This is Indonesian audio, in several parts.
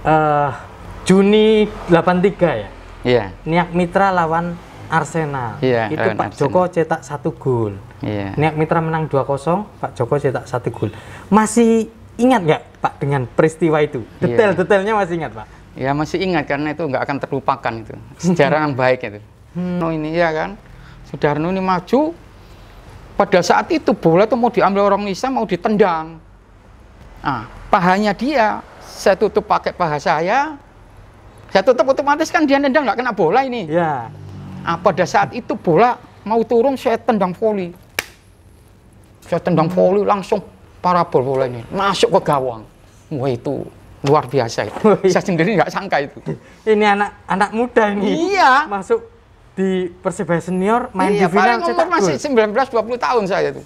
eh Juni 83 ya. Iya. Niak Mitra lawan Arsenal. Iya, Itu lawan Pak Arsenal. Joko cetak 1 gol. Iya. Niak Mitra menang 2-0, Pak Joko cetak 1 gol. Masih ingat nggak Pak dengan peristiwa itu? Iya. Detail-detailnya masih ingat Pak? Ya masih ingat karena itu nggak akan terlupakan itu. Sejarah yang baik itu. No ini ya kan. Sudarno ini maju. Pada saat itu bola itu mau diambil orang Indonesia, mau ditendang. Nah, pahanya dia, saya tutup pakai paha saya tutup otomatis kan dia nendang nggak kena bola ini. Ya. Nah, pada saat itu bola mau turun, saya tendang volley. Saya tendang volley langsung parabol bola ini masuk ke gawang. Wah itu luar biasa itu. Saya sendiri nggak sangka itu. Ini anak muda ini. Iya. Masuk di Persebaya senior main Iya, di final paling umur masih 19-20 tahun saya itu.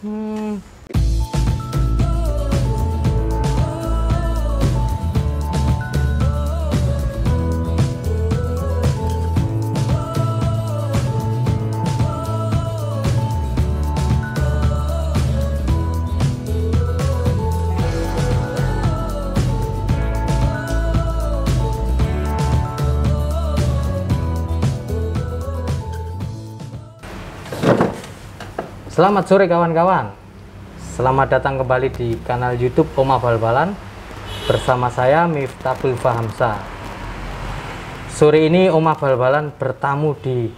Selamat sore kawan-kawan. Selamat datang kembali di kanal YouTube Oma Bal-Balan bersama saya Miftahul Fahamsa. Sore ini Oma Bal-Balan bertamu di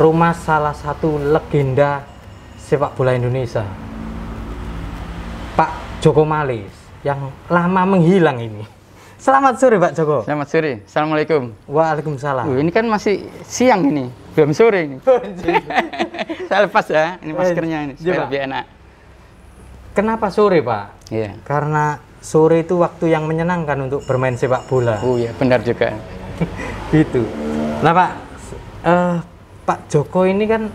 rumah salah satu legenda sepak bola Indonesia, Pak Joko Malis, yang lama menghilang ini. Selamat sore Pak Joko. Selamat sore. Assalamualaikum. Waalaikumsalam. Ini kan masih siang ini, belum sore ini. Saya lepas ya, ini maskernya ini, supaya lebih enak. Kenapa sore Pak? Iya. Karena sore itu waktu yang menyenangkan untuk bermain sepak bola. Oh iya, benar juga. Gitu. Nah Pak, Pak Joko ini kan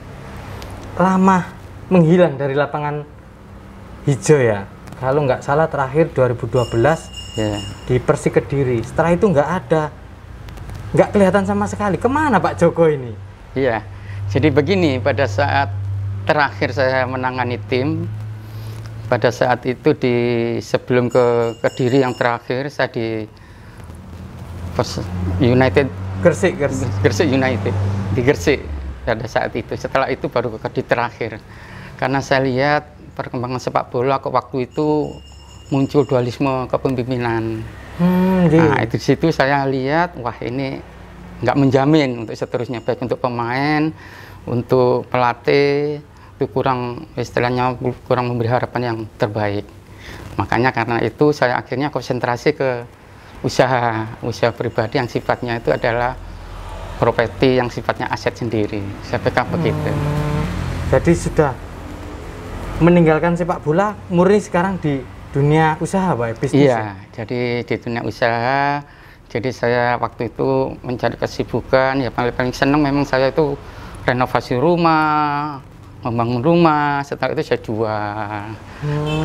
lama menghilang dari lapangan hijau ya. Kalau nggak salah terakhir 2012 Iya. di Persik Kediri. Setelah itu nggak kelihatan sama sekali. Kemana Pak Joko ini? Iya. Jadi begini, pada saat terakhir saya menangani tim, pada saat itu sebelum ke Kediri yang terakhir, saya di United Gresik United di Gresik pada saat itu. Setelah itu baru ke Kediri terakhir. Karena saya lihat perkembangan sepak bola kok waktu itu muncul dualisme kepemimpinan. Nah, itu di situ saya lihat, wah ini nggak menjamin untuk seterusnya, baik untuk pemain, untuk pelatih, itu istilahnya kurang memberi harapan yang terbaik. Makanya karena itu saya akhirnya konsentrasi ke usaha pribadi yang sifatnya itu adalah properti yang sifatnya aset sendiri. Saya pikir begitu. Jadi sudah meninggalkan sepak bola, murni sekarang di dunia usaha Pak, bisnis. Iya, jadi di dunia usaha. Jadi saya waktu itu mencari kesibukan, ya paling senang memang saya itu renovasi rumah, membangun rumah. Setelah itu saya jual.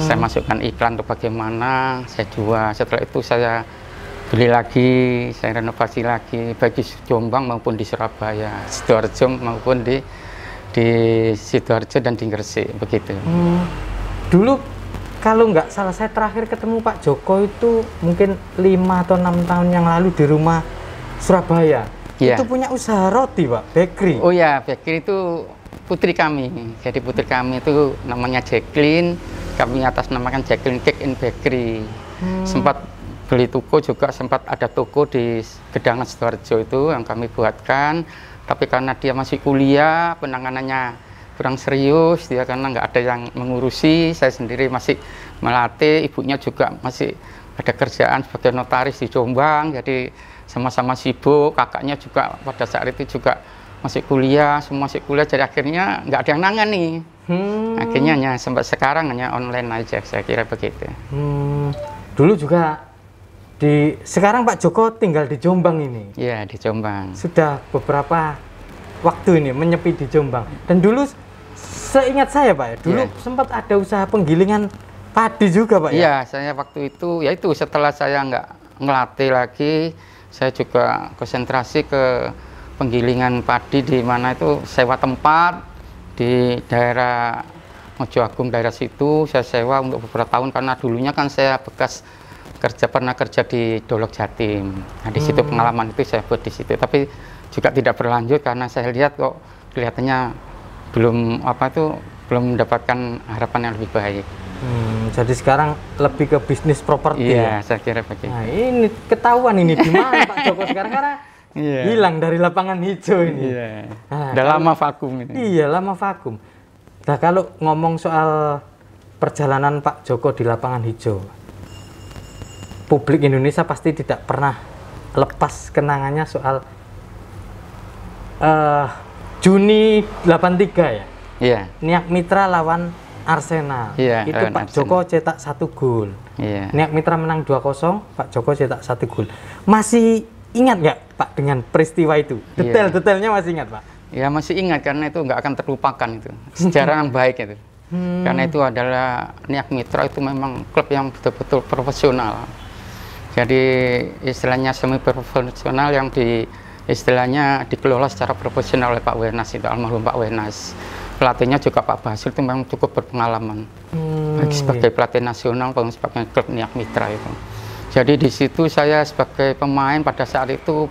Saya masukkan iklan untuk bagaimana, saya jual. Setelah itu saya beli lagi, saya renovasi lagi, baik di Jombang maupun di Surabaya, Sidoarjo maupun di Sidoarjo dan di Gresik, begitu. Dulu kalau nggak salah saya terakhir ketemu Pak Joko itu mungkin 5 atau 6 tahun yang lalu di rumah Surabaya. Iya. Itu punya usaha roti Pak, bakery. Oh ya, bakery itu putri kami. Jadi putri kami itu namanya Jacqueline, kami atas namakan Jacqueline Cake and Bakery. Sempat beli toko juga, sempat ada toko di Gedangan Sidoarjo itu yang kami buatkan. Tapi karena dia masih kuliah, penanganannya kurang serius, dia karena nggak ada yang mengurusi, saya sendiri masih melatih, ibunya juga masih ada kerjaan sebagai notaris di Jombang, jadi sama-sama sibuk, kakaknya juga pada saat itu juga masih kuliah, semua masih kuliah, jadi akhirnya nggak ada yang nangani. Akhirnya hanya sampai sekarang hanya online aja, saya kira begitu. Dulu juga sekarang Pak Joko tinggal di Jombang ini. Iya, di Jombang. Sudah beberapa waktu ini menyepi di Jombang. Dan dulu seingat saya Pak ya, dulu sempat ada usaha penggilingan padi juga Pak ya? Iya, saya waktu itu, ya itu setelah saya nggak ngelatih lagi, saya juga konsentrasi ke penggilingan padi, di mana itu sewa tempat di daerah Mojo Agung, daerah situ saya sewa untuk beberapa tahun, karena dulunya kan saya bekas pernah kerja di Dolok Jatim. Nah, di situ pengalaman itu saya buat di situ. Tapi juga tidak berlanjut karena saya lihat kok kelihatannya belum belum mendapatkan harapan yang lebih baik. Jadi sekarang lebih ke bisnis properti. Iya, ya? saya kira begitu. Nah, ini ketahuan ini di mana Pak Joko sekarang karena hilang dari lapangan hijau ini. Iya. Nah, udah lama vakum ini. Iya, lama vakum. Nah, kalau ngomong soal perjalanan Pak Joko di lapangan hijau, publik Indonesia pasti tidak pernah lepas kenangannya soal Juni 83 ya. Iya. Niak Mitra lawan Arsenal. Iya, itu Pak Arsenal. Joko cetak 1 gol. Iya. Niak Mitra menang 2-0, Pak Joko cetak 1 gol. Masih ingat nggak Pak dengan peristiwa itu? Detail-detailnya masih ingat Pak? Ya masih ingat karena itu nggak akan terlupakan itu. Sejarah yang baik itu. Karena itu adalah Niak Mitra itu memang klub yang betul-betul profesional. Jadi istilahnya semi profesional yang istilahnya dikelola secara profesional oleh Pak Wenas itu, almarhum Pak Wenas. Pelatihnya juga Pak Basil itu memang cukup berpengalaman. Baik sebagai pelatih nasional maupun sebagai klub Niak Mitra itu. Jadi di situ saya sebagai pemain pada saat itu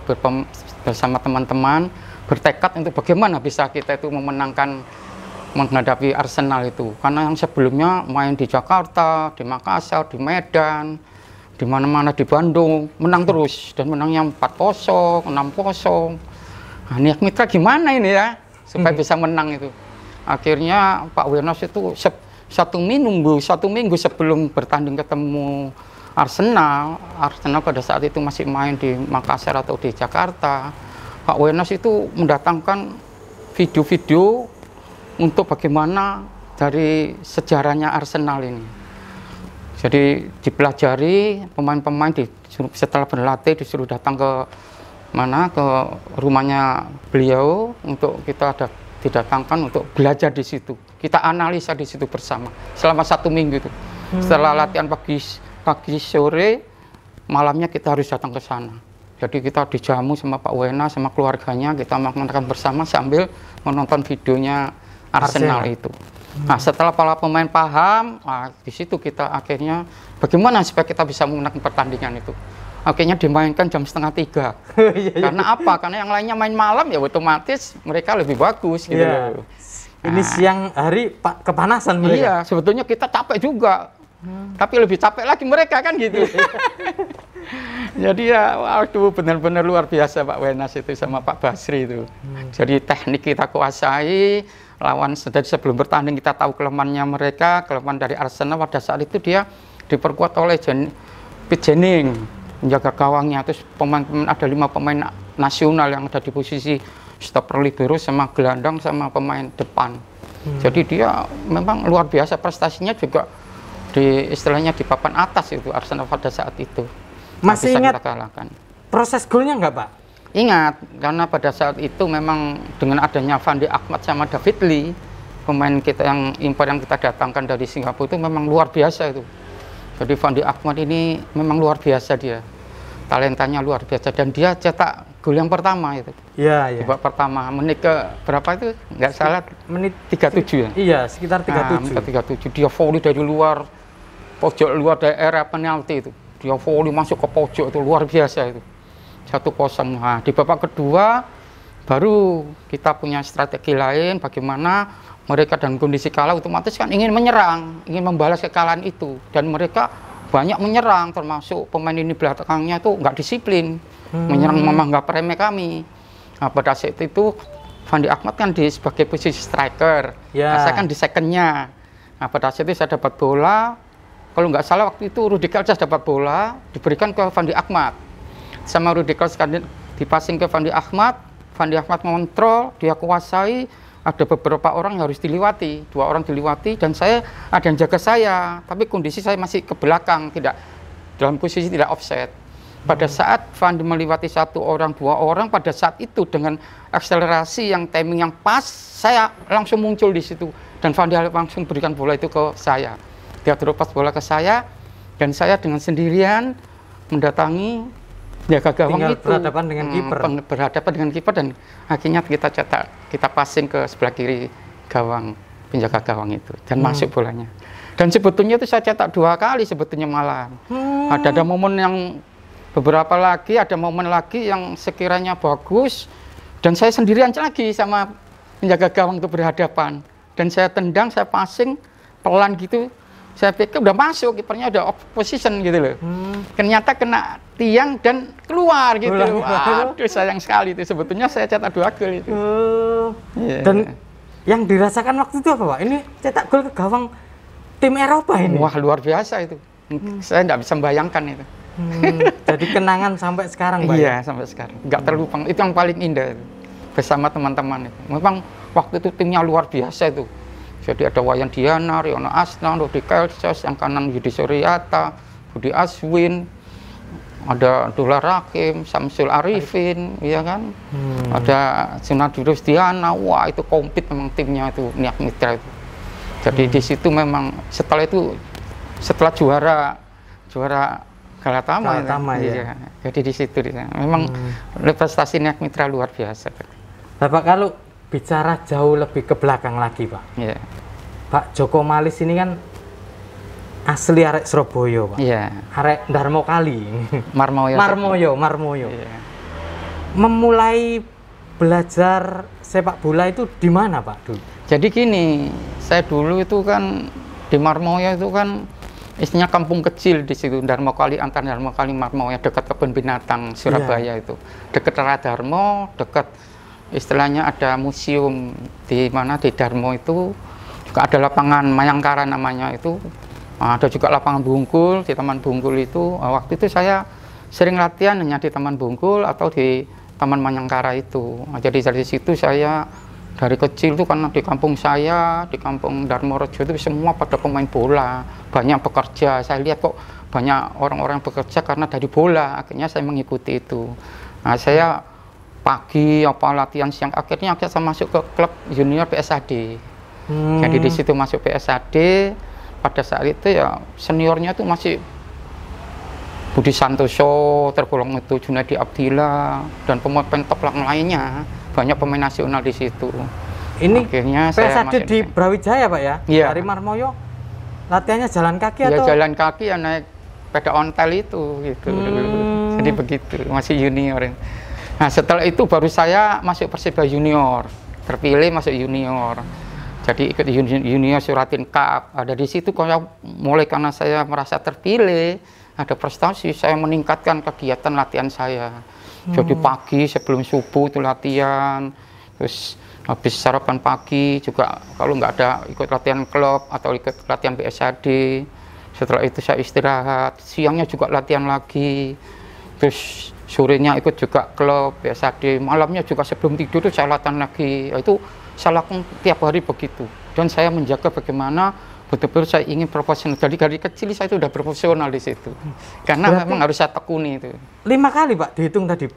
bersama teman-teman bertekad untuk bagaimana bisa kita itu memenangkan menghadapi Arsenal itu. Karena yang sebelumnya main di Jakarta, di Makassar, di Medan, di mana-mana di Bandung, menang terus dan menangnya 4-0, 6-0. Nah, Niak Mitra gimana ini ya supaya bisa menang itu. Akhirnya Pak Wenas itu satu minggu sebelum bertanding ketemu Arsenal pada saat itu masih main di Makassar atau di Jakarta. Pak Wenas itu mendatangkan video-video untuk bagaimana dari sejarahnya Arsenal ini. Jadi dipelajari pemain-pemain setelah berlatih disuruh datang ke rumahnya beliau untuk kita didatangkan untuk belajar di situ. Kita analisa di situ bersama selama 1 minggu itu. Setelah latihan pagi sore, malamnya kita harus datang ke sana. Jadi kita dijamu sama Pak Wenas sama keluarganya, kita makan bersama sambil menonton videonya Arsenal itu. Nah, setelah para pemain paham, di situ kita akhirnya bagaimana supaya kita bisa memenangkan pertandingan itu. Akhirnya dimainkan jam 2:30. Karena apa? Karena yang lainnya main malam ya otomatis mereka lebih bagus gitu. Ini siang hari kepanasan mereka. Iya, sebetulnya kita capek juga. Tapi lebih capek lagi mereka kan gitu. Jadi ya waduh benar-benar luar biasa Pak Wenas itu sama Pak Basri itu. Jadi teknik kita kuasai, lawan sebelum bertanding kita tahu kelemahannya mereka, kelemahan dari Arsenal pada saat itu dia diperkuat oleh Pit Jennings menjaga gawangnya, terus ada 5 pemain nasional yang ada di posisi stopper libero sama gelandang sama pemain depan. Jadi dia memang luar biasa prestasinya juga istilahnya di papan atas itu Arsenal pada saat itu. Masih ingat proses golnya nggak Pak? Ingat, karena pada saat itu memang dengan adanya Fandi Ahmad sama David Lee, pemain kita yang impor yang kita datangkan dari Singapura itu memang luar biasa itu. Jadi Fandi Ahmad ini memang luar biasa dia, talentanya luar biasa dan dia cetak gol yang pertama itu. Iya. Babak pertama menit ke berapa itu? Nggak salah menit 37 ya? Iya, sekitar 37. Nah, 37 dia volley dari luar pojok luar daerah penalti itu. Dia volley masuk ke pojok itu luar biasa itu. 1-0. Nah, di babak kedua baru kita punya strategi lain bagaimana mereka dan kondisi kalah otomatis kan ingin menyerang, ingin membalas kekalahan itu dan mereka banyak menyerang termasuk pemain ini belakangnya itu nggak disiplin, menyerang menganggap remeh kami. Nah, pada saat itu Fandi Ahmad kan sebagai posisi striker, saya kan di secondnya. Nah, pada saat itu saya dapat bola, kalau nggak salah waktu itu Rudi Kaljas dapat bola diberikan ke Fandi Ahmad. Sama Rudi Kaljas dipasing ke Fandi Ahmad mengontrol, dia kuasai, ada beberapa orang yang harus dilewati, 2 orang dilewati dan saya ada yang jaga saya, tapi kondisi saya masih ke belakang, tidak dalam posisi tidak offset. Pada saat Fandi melewati 1 orang, 2 orang, pada saat itu dengan akselerasi yang timing yang pas, saya langsung muncul di situ dan Fandi langsung berikan bola itu ke saya. Dia terlepas bola ke saya dan saya dengan sendirian mendatangi jaga gawang itu berhadapan dengan kiper dan akhirnya kita passing ke sebelah kiri gawang penjaga gawang itu dan masuk bolanya. Dan sebetulnya itu saya cetak 2 kali sebetulnya malah. Ada momen yang beberapa lagi, ada momen lagi yang sekiranya bagus, dan saya sendirian lagi sama penjaga gawang itu berhadapan. Dan saya tendang, saya passing pelan gitu. Saya pikir udah masuk, kipernya udah off position gitu loh. Ternyata kena tiang dan keluar gitu. Aduh, sayang sekali itu. Sebetulnya saya cetak 2 gol itu. Dan yang dirasakan waktu itu apa, Pak? Ini cetak gol ke gawang tim Eropa ini. Wah, luar biasa itu. Saya nggak bisa membayangkan itu. Jadi kenangan sampai sekarang, Pak? Iya, sampai sekarang. Nggak terlupa. Itu yang paling indah itu. Bersama teman-teman itu. Memang waktu itu timnya luar biasa itu. Jadi ada Wayan Diana, Riono Asna, Rudi Kelsos, yang kanan Yudi Suryata, Budi Aswin, ada Dolar Rakim, Samsul Arifin, ya kan? Ada Sunadi Rusdiana. Wah, itu komplit memang timnya itu, Niak Mitra itu. Jadi di situ memang setelah juara Galatama ya. Jadi di situ memang prestasi Niak Mitra luar biasa. Bapak, kalau bicara jauh lebih ke belakang lagi, Pak. Iya. Pak Joko Malis ini kan asli arek Surabaya, Pak. Iya. Arek Darmo Kali. Marmoyo. Iya. Memulai belajar sepak bola itu di mana, Pak, dulu? Jadi gini, saya dulu itu kan di Marmoyo itu kan isinya kampung kecil di situ, Darmo Kali, antar Darmo Kali Marmoyo, dekat kebun binatang Surabaya itu. Dekat Radarmo, dekat istilahnya ada museum di mana di Darmo itu juga ada lapangan Mayangkara namanya itu, ada juga lapangan Bungkul di Taman Bungkul itu. Waktu itu saya sering latihan hanya di Taman Bungkul atau di Taman Mayangkara itu. Jadi dari situ saya dari kecil itu karena di kampung saya, di kampung Darmorejo itu semua pada pemain bola, banyak bekerja. Saya lihat kok banyak orang-orang bekerja karena dari bola, akhirnya saya mengikuti itu. Nah, saya pagi apa latihan siang, akhirnya saya masuk ke klub junior PSAD. Jadi di situ masuk PSAD. Pada saat itu ya seniornya tuh masih Budi Santoso tergolong itu, Junadi Abdillah dan pemain top lainnya, banyak pemain nasional di situ. Ini akhirnya PSAD di Brawijaya, Pak ya? Iya. Dari Marmoyo latihannya jalan kaki ya, atau? Jalan kaki ya, naik sepeda ontel itu gitu. Jadi begitu, masih junior. Nah, setelah itu baru saya masuk Persiba Junior, terpilih masuk junior. Jadi ikut junior Suratin Cup. Ada di situ kalau mulai karena saya merasa terpilih, ada prestasi, saya meningkatkan kegiatan latihan saya. Jadi pagi sebelum subuh itu latihan, terus habis sarapan pagi juga kalau nggak ada ikut latihan klub atau ikut latihan PSAD. Setelah itu saya istirahat, siangnya juga latihan lagi, terus sorenya ikut juga klub PSAD, malamnya juga sebelum tidur itu saya latihan lagi. Itu saya lakukan tiap hari begitu, dan saya menjaga bagaimana betul-betul saya ingin profesional. Jadi dari kecil saya itu sudah profesional di situ, karena berarti memang harus saya tekuni itu. 5 kali, Pak, dihitung tadi.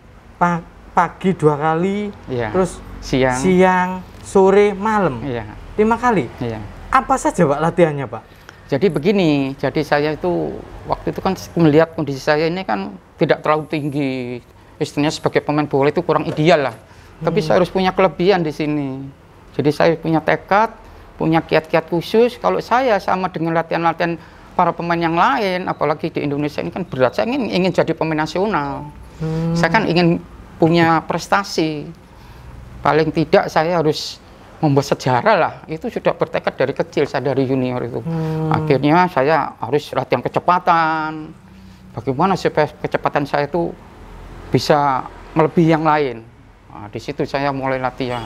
Pagi 2 kali, ya. Terus siang, sore, malam. Ya. 5 kali. Ya. Apa saja, Pak, latihannya, Pak? Jadi begini, jadi saya itu waktu itu kan melihat kondisi saya ini kan tidak terlalu tinggi, istilahnya sebagai pemain bola itu kurang ideal lah. Tapi saya harus punya kelebihan di sini. Jadi saya punya tekad, punya kiat-kiat khusus. Kalau saya sama dengan latihan-latihan para pemain yang lain, apalagi di Indonesia ini kan berat. Saya ingin jadi pemain nasional. Saya kan ingin punya prestasi. Paling tidak saya harus membuat sejarah lah. Itu sudah bertekad dari kecil, saya dari junior itu. Akhirnya saya harus latihan kecepatan. Bagaimana supaya kecepatan saya itu bisa melebihi yang lain. Nah, di situ saya mulai latihan.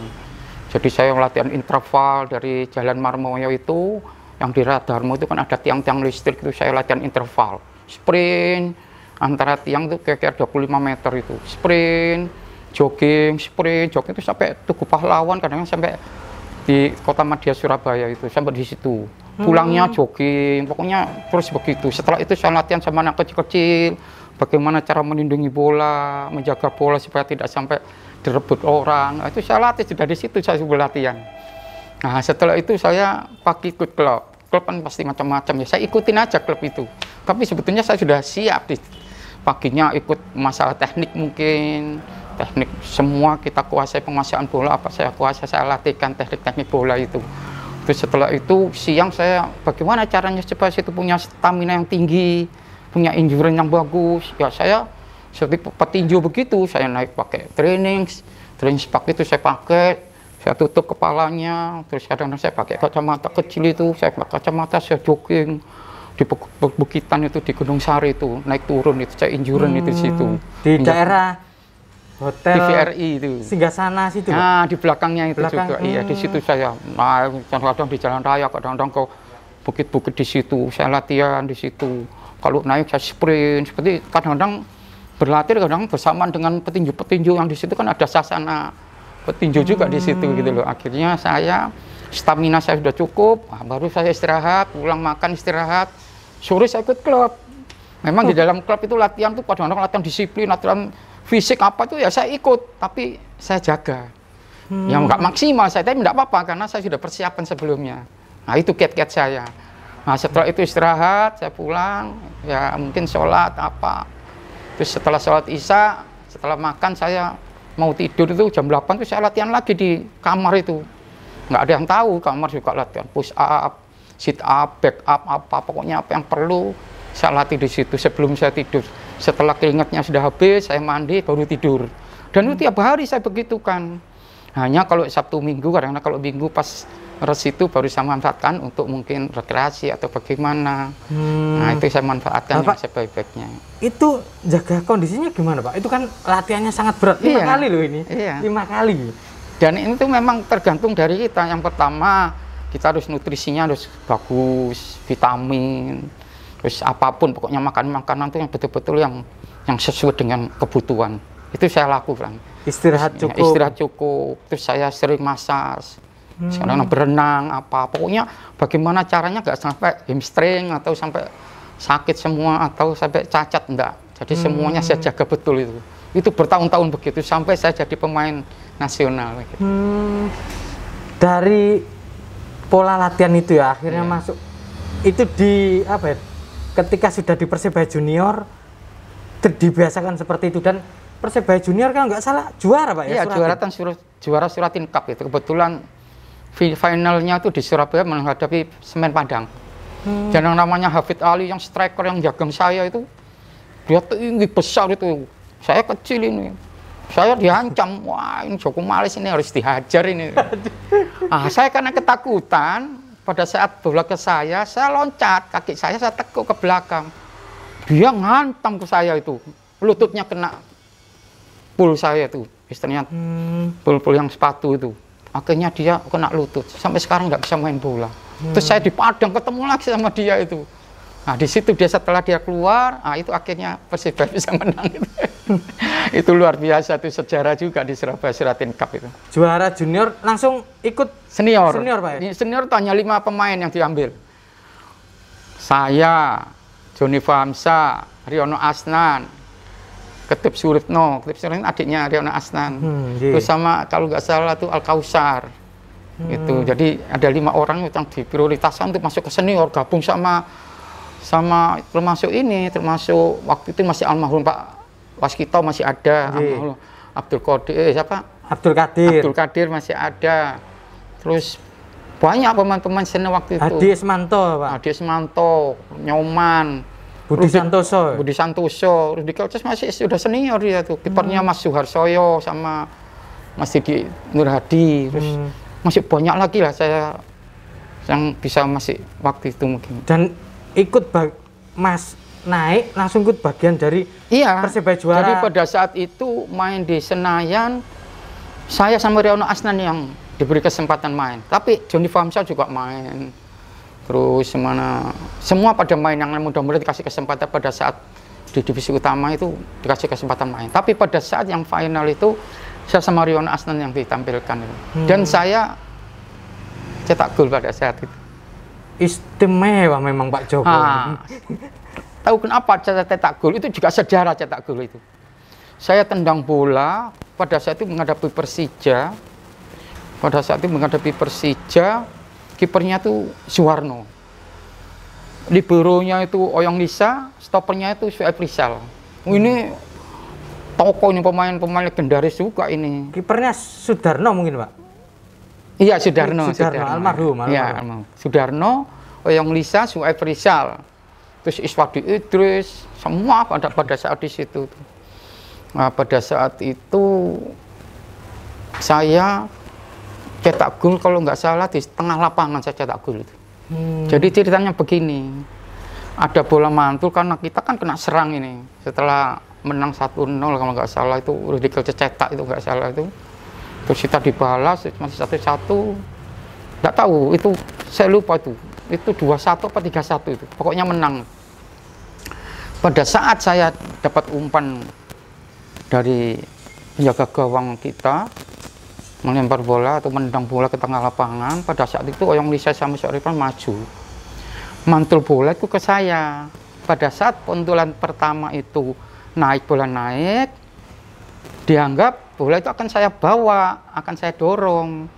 Jadi saya latihan interval dari Jalan Marmoyo itu, yang di Radarmo itu kan ada tiang-tiang listrik itu, saya latihan interval. Sprint, antara tiang itu kira-kira 25 meter itu. Sprint, jogging itu sampai Tugu Pahlawan, kadang-kadang sampai di Kota Madya Surabaya itu, sampai di situ. Pulangnya jogging, pokoknya terus begitu. Setelah itu saya latihan sama anak kecil-kecil, bagaimana cara melindungi bola, menjaga bola supaya tidak sampai direbut orang. Itu saya latih, dari situ saya sudah latihan. Nah, setelah itu saya pagi ikut klub. Klub kan pasti macam-macam ya, saya ikutin aja klub itu. Tapi sebetulnya saya sudah siap. Paginya ikut masalah teknik mungkin, teknik semua kita kuasai, penguasaan bola apa saya kuasai, saya latihkan teknik-teknik bola itu. Terus setelah itu siang saya bagaimana caranya supaya situ punya stamina yang tinggi, punya endurance yang bagus. Ya saya seperti petinju begitu, saya naik pakai training spak itu saya pakai, saya tutup kepalanya, terus kadang-kadang saya pakai kacamata kecil itu, saya pakai kacamata, saya jogging di bukitan itu di Gunung Sari itu, naik turun itu, saya endurance itu di situ. Di daerah hotel TVRI itu. Singgasana situ. Nah, di belakangnya itu Belakang, juga. Iya, di situ saya naik kadang-kadang di jalan raya, kadang-kadang ke bukit-bukit di situ. Saya latihan di situ. Kalau naik saya sprint, seperti kadang-kadang berlatih kadang bersamaan dengan petinju-petinju yang di situ kan ada sasana petinju juga di situ gitu loh. Akhirnya saya stamina saya sudah cukup, baru saya istirahat, pulang makan istirahat. Sore saya ikut klub. Memang di dalam klub itu latihan tuh kadang-kadang latihan disiplin, latihan fisik apa itu ya saya ikut, tapi saya jaga. Yang nggak maksimal saya, tapi nggak apa-apa karena saya sudah persiapan sebelumnya. Nah itu kiat-kiat saya. Nah setelah itu istirahat, saya pulang, ya mungkin sholat apa. Terus setelah sholat isya, setelah makan saya mau tidur itu jam 8 itu saya latihan lagi di kamar itu. Nggak ada yang tahu, kamar juga latihan push up, sit up, back up, apa pokoknya apa yang perlu saya latih di situ sebelum saya tidur. Setelah keringatnya sudah habis, saya mandi baru tidur. Dan itu tiap hari saya begitu kan. Hanya kalau Sabtu Minggu, karena kalau Minggu pas res itu baru saya manfaatkan untuk mungkin rekreasi atau bagaimana. Nah itu saya manfaatkan yang sebaik-baiknya. Itu jaga kondisinya gimana Pak? Itu kan latihannya sangat berat, 5 kali loh ini. Iya. 5 kali. Dan ini tuh memang tergantung dari kita. Yang pertama, kita harus nutrisinya harus bagus, vitamin, terus apapun pokoknya makanan tuh yang betul-betul yang sesuai dengan kebutuhan. Itu saya lakukan. Istirahat cukup. Istirahat cukup. Terus saya sering masas. Sekarang berenang apa. Pokoknya bagaimana caranya nggak sampai hamstring atau sampai sakit semua atau sampai cacat enggak. Jadi semuanya saya jaga betul itu. Itu bertahun-tahun begitu sampai saya jadi pemain nasional. Gitu. Dari pola latihan itu ya akhirnya masuk. Itu di apa ya? Ketika sudah di Persebaya Junior dibiasakan seperti itu dan Persebaya Junior kan nggak salah juara Pak ya? Iya juara Suratin Cup itu kebetulan finalnya itu di Surabaya menghadapi Semen Padang. Dan yang namanya Hafid Ali yang striker yang jagang saya itu dia tinggi besar itu, saya kecil ini. Saya diancam, wah ini Joko Malis ini harus dihajar ini. Saya karena ketakutan pada saat bola ke saya loncat, kaki saya tekuk ke belakang. Dia ngantam ke saya itu, lututnya kena pul saya itu, istilahnya pul yang sepatu itu. Akhirnya dia kena lutut, sampai sekarang nggak bisa main bola. Terus saya di Padang ketemu lagi sama dia itu. Nah di situ dia setelah dia keluar, itu akhirnya Persibaya bisa menang. Itu luar biasa, itu sejarah juga di Surabaya Suratin Cup itu. Juara junior langsung ikut senior Pak ya? Senior itu hanya 5 pemain yang diambil. Saya, Joni Fahamsa, Riono Asnan, Ketip Suritno adiknya Riono Asnan. Terus sama kalau nggak salah itu Al Kausar. Itu jadi ada 5 orang yang diprioritaskan untuk masuk ke senior, gabung sama termasuk waktu itu masih almarhum Pak Waskito masih ada, Abdul Qadir masih ada, terus banyak pemain-pemain senior waktu itu. Hadi Ismanto Pak. Hadi Ismanto, Nyoman, Budi Santoso, Rudi Kelces masih sudah senior dia tuh. Kipernya Mas Suharsoyo sama Mas Didi Nur Hadi, terus masih banyak lagi lah saya yang bisa masih waktu itu mungkin. Dan ikut Mas naik langsung ikut bagian dari Persebaya juara. Jadi pada saat itu main di Senayan, saya sama Riono Asnan yang diberi kesempatan main. Tapi Joni Fahamsa juga main. Terus semua pada main yang mudah-mudahan dikasih kesempatan pada saat di divisi utama itu dikasih kesempatan main. Tapi pada saat yang final itu saya sama Riono Asnan yang ditampilkan. Dan saya cetak gol pada saat itu. Istimewa memang Pak Joko. Tahu kenapa saya cetak gol? Itu juga sejarah cetak gol itu. Saya tendang bola pada saat itu menghadapi Persija. Kipernya itu Suwarno. Liberonya itu Oyong Lisa, stopernya itu Suhaib Rizal. Ini toko ini pemain legendaris juga ini. Kipernya Sudarno mungkin Pak? Iya, Sudarno. Almarhum. Iya, almarhum. Sudarno, Oyong Lisa, Suhaib Rizal. Terus Iswadi Idris, semua pada saat di situ. Nah, pada saat itu saya cetak gol kalau nggak salah di tengah lapangan saya cetak gol itu. Jadi ceritanya begini, ada bola mantul karena kita kan kena serang ini. Setelah menang 1-0 kalau nggak salah itu Rudiger cetak itu nggak salah itu. Terus kita dibalas masih 1-1. Nggak tahu itu saya lupa itu 2-1 apa 3-1 itu. Pokoknya menang. Pada saat saya dapat umpan dari penjaga gawang kita melempar bola atau menendang bola ke tengah lapangan, pada saat itu Oyong Lisa sama Syarifan maju, mantul bola itu ke saya. Pada saat pentulan pertama itu bola naik, dianggap bola itu akan saya bawa, akan saya dorong.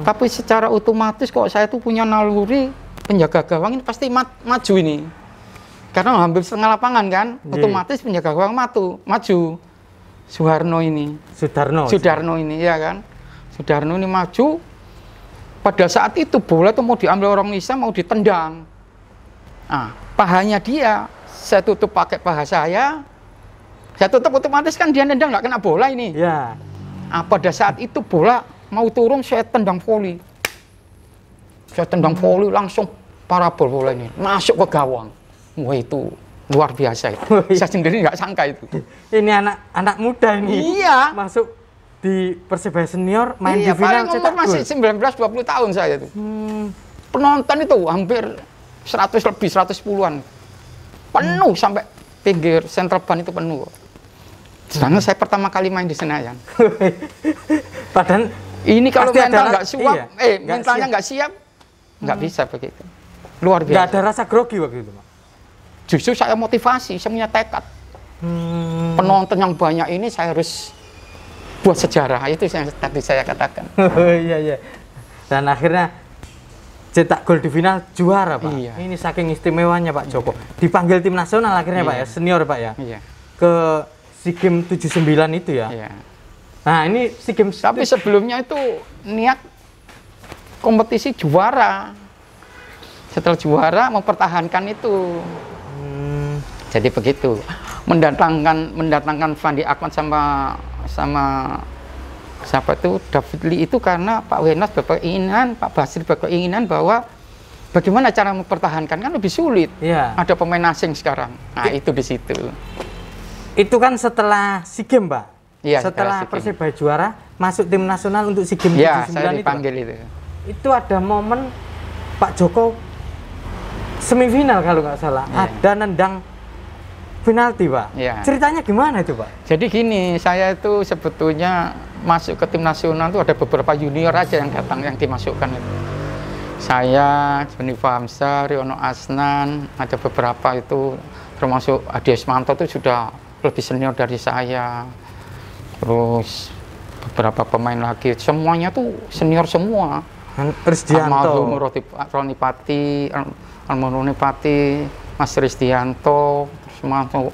Tapi secara otomatis kok saya tuh punya naluri penjaga gawang ini pasti maju ini. Karena hampir setengah lapangan kan, otomatis penjaga gawang maju. Sudarno ini, ya kan. Sudarno ini maju. Pada saat itu bola itu mau diambil orang Nisa, mau ditendang. Nah, pahanya dia, saya tutup pakai paha saya tutup otomatis kan dia nendang nggak kena bola ini. Ya. Nah, pada saat itu bola mau turun, saya tendang volley. Langsung parabol bola ini masuk ke gawang. Wah, itu luar biasa itu. Saya sendiri nggak sangka itu. Ini anak muda ini. Iya. Masuk di Persebaya senior main di final cetak gol. Masih 19-20 tahun saya itu. Penonton itu hampir 100 lebih, 110-an. Penuh sampai pinggir Central Band itu penuh. Sedangkan saya pertama kali main di Senayan. Padahal ini kalau mental nggak siap, iya, mentalnya nggak siap, nggak bisa begitu. Luar biasa. Nggak ada rasa grogi waktu itu, Pak? Justru saya motivasi, saya punya tekad. Penonton yang banyak ini saya harus buat sejarah, itu yang tadi saya katakan. Iya. Dan akhirnya cetak gol di final, juara, Pak. Iya. Ini saking istimewanya Pak Joko. Dipanggil tim nasional akhirnya, Pak ya, senior, Pak ya. Iya. Ke SEA Games 79 itu ya. Iya. Nah, ini SEA Games. Tapi sebelumnya itu niat kompetisi juara. Setelah juara mempertahankan itu. Jadi begitu. Mendatangkan Fandi Ahmad sama siapa itu David Lee itu karena Pak Wenas berkeinginan, Pak Basri berkeinginan bahwa bagaimana cara mempertahankan kan lebih sulit. Iya. Ada pemain asing sekarang. Nah, itu di situ. Itu kan setelah SEA Games, Pak. Iya, setelah Persebaya juara, masuk tim nasional untuk SEA Games 79 ya, saya dipanggil itu. Itu ada momen Pak Joko semifinal kalau nggak salah, ada nendang penalti, Pak. Ya. Ceritanya gimana itu, Pak? Jadi gini, saya itu sebetulnya masuk ke tim nasional itu ada beberapa junior aja yang datang, yang dimasukkan itu. Saya, Joni Fahamsa, Riono Asnan, ada beberapa itu, termasuk Adi Esmanto itu sudah lebih senior dari saya. Terus beberapa pemain lagi, semuanya tuh senior semua. Risdianto, Roni Pati, Roni Pati, Mas Risdianto, termasuk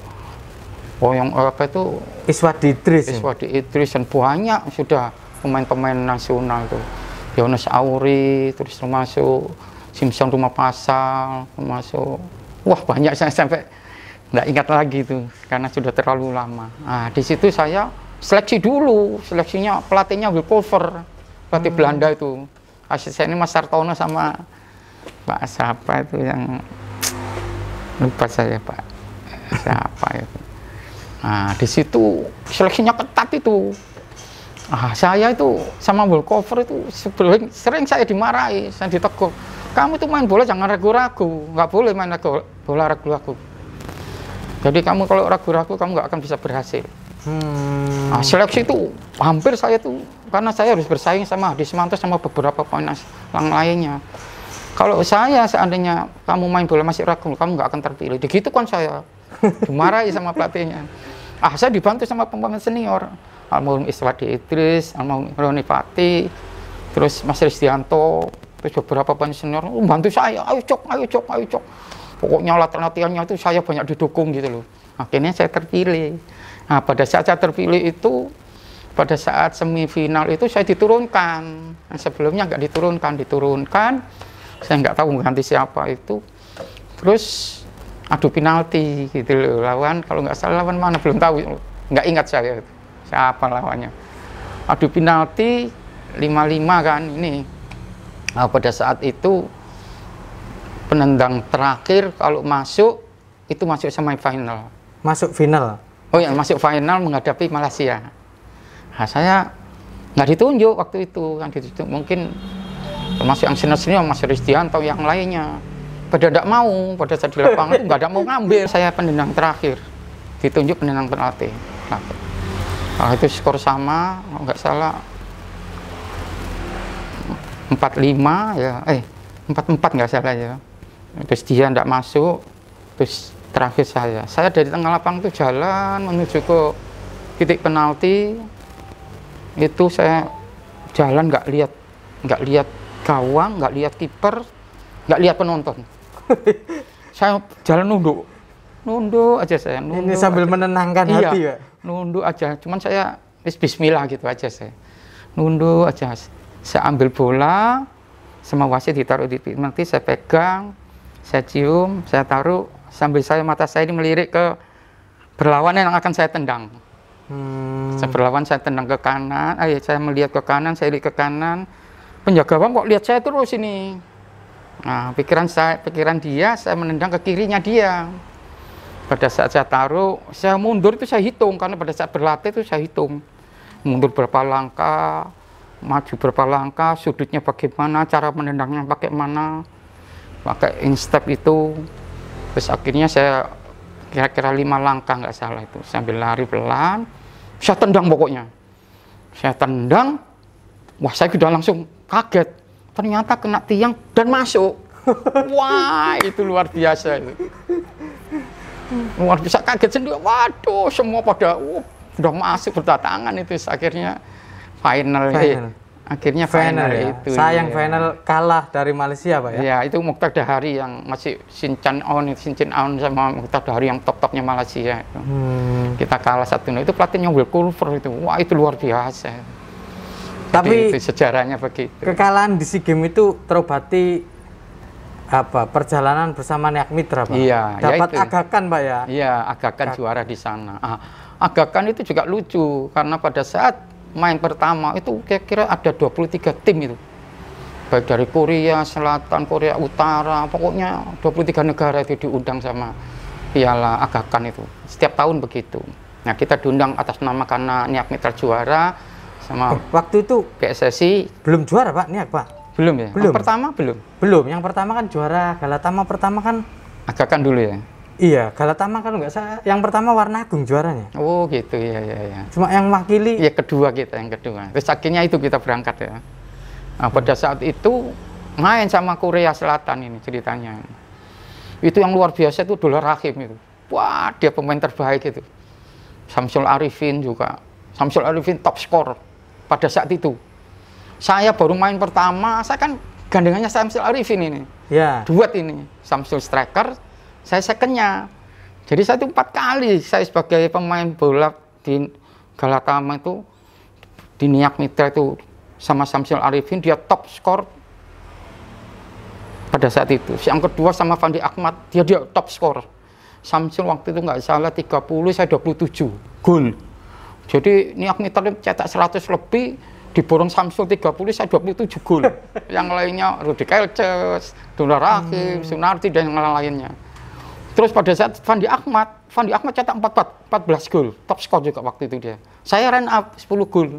Oyong apa itu Iswadi Idris dan banyak sudah pemain-pemain nasional itu. Yones Auri, terus termasuk Simpson Rumah Pasal, termasuk banyak, saya sampai nggak ingat lagi itu karena sudah terlalu lama. Nah, di situ saya seleksi dulu, seleksinya pelatihnya Wilkover, pelatih Belanda itu. Asistennya Mas Sartono sama Pak siapa itu yang lupa saya, Pak. Siapa itu? Nah, di situ seleksinya ketat itu. Saya itu sama Wilkover itu sering saya dimarahi, saya ditegur. Kamu itu main bola jangan ragu-ragu, nggak boleh main bola ragu-ragu. Jadi kamu kalau ragu-ragu kamu nggak akan bisa berhasil. Nah, seleksi itu hampir saya tuh karena saya harus bersaing sama Adi Semanto sama beberapa pemain yang lainnya. Kalau saya seandainya kamu main bola masih ragu, kamu nggak akan terpilih. Begitu kan saya dimarahi sama pelatihnya. Saya dibantu sama pemain senior, almarhum Iswadi Idris, almarhum Roni Pati, terus Mas Risdianto, terus beberapa pemain senior membantu saya. Ayo cok. Pokoknya latihannya itu saya banyak didukung gitu loh. Akhirnya saya terpilih. Nah, pada saat saya terpilih itu pada saat semifinal itu saya diturunkan. Nah, sebelumnya nggak diturunkan. Saya nggak tahu mengganti siapa itu. Terus adu penalti gitu loh, lawan kalau nggak salah lawan mana belum tahu, nggak ingat saya siapa lawannya. Adu penalti 5-5 kan ini. Nah, pada saat itu penendang terakhir kalau masuk itu masuk semifinal. Masuk final. Oh ya, masuk final menghadapi Malaysia. Nah, saya nggak ditunjuk waktu itu, kan ditunjuk mungkin termasuk yang senior Mas Ristianto yang lainnya. Pada tidak mau, pada saat di lapangan itu nggak ada mau ngambil. Saya penendang terakhir, ditunjuk penendang penalti. Nah, itu skor sama, nggak salah 4-5 ya, 4-4 nggak salah ya. Terus dia tidak masuk, terus terakhir saya dari tengah lapangan itu jalan menuju ke titik penalti. Itu saya jalan nggak lihat gawang, nggak lihat kiper, nggak lihat penonton. Saya jalan nunduk aja saya. Ini sambil aja menenangkan hati ya? Nunduk aja, cuman saya bismillah gitu aja saya. Nunduk aja, saya ambil bola, sama wasit ditaruh di penalti, saya pegang, saya cium, saya taruh, sambil mata saya ini melirik ke berlawan yang akan saya tendang. Saya berlawan, saya tendang ke kanan, saya melihat ke kanan, saya lirik ke kanan, penjaga gawang kok lihat saya terus ini. Nah, pikiran dia, saya menendang ke kirinya dia. Pada saat saya taruh, saya mundur itu saya hitung, karena pada saat berlatih itu saya hitung. Mundur berapa langkah, maju berapa langkah, sudutnya bagaimana, cara menendangnya pakai mana, pakai instep itu. Terus akhirnya saya kira-kira 5 langkah nggak salah itu, sambil lari pelan, saya tendang pokoknya. Saya tendang, wah saya sudah langsung kaget. Ternyata kena tiang dan masuk. Wah, itu luar biasa itu. Luar biasa, kaget sendiri. Waduh, semua pada udah masuk berdatangan itu. Akhirnya final. Akhirnya final ya? Itu. Sayang ya. Final kalah dari Malaysia, Pak ya? Ya, itu Mukhtar Dahari yang masih Sinchan Aun sama Mukhtar Dahari yang top-topnya Malaysia itu. Kita kalah 1-0. Itu pelatihnya Will Culver itu. Wah, itu luar biasa. Tapi itu sejarahnya begitu. Kekalahan di SEA Games itu terobati apa? Perjalanan bersama Niak Mitra, Pak. Iya, dapat ya Agakan, Pak ya. Iya, Agakan juara di sana. Agakan itu juga lucu karena pada saat main pertama itu kira-kira ada 23 tim itu. Baik dari Korea Selatan, Korea Utara, pokoknya 23 negara itu diundang sama Piala Agakan itu. Setiap tahun begitu. Nah, kita diundang atas nama karena Niak Mitra juara. Sama waktu itu PSSI belum juara, Pak, Niak, Pak? Belum ya? Belum. Yang pertama belum? Belum, yang pertama kan juara Galatama pertama kan Agakan dulu ya? Iya, Galatama kan nggak salah, yang pertama Warna Agung juaranya. Oh gitu, ya. Cuma yang wakili? Ya kedua kita, yang kedua. Terus akhirnya itu kita berangkat ya. Nah, pada saat itu main sama Korea Selatan ini ceritanya. Itu yang luar biasa itu Dolar Rahim itu. Wah, dia pemain terbaik itu. Samsul Arifin juga. Samsul Arifin top skor. Pada saat itu, saya baru main pertama, saya kan gandengannya Samsul Arifin ini. Ya. Duet ini, Samsul striker, saya secondnya. Jadi saya itu 4 kali, saya sebagai pemain bola di Galatama itu, di Niak Mitra itu, sama Samsul Arifin, dia top skor pada saat itu. Yang kedua sama Fandi Ahmad, dia top skor. Samsul waktu itu nggak salah 30, saya 27 gol. Jadi Niak Mitra cetak 100 lebih, diborong Samsul 30, saya 27 gol. Yang lainnya Rudi Kelces, Dolar Rahim, Sunarti, dan yang lainnya. Terus pada saat Fandi Ahmad cetak 14 gol, top skor juga waktu itu dia. Saya run up 10 gol.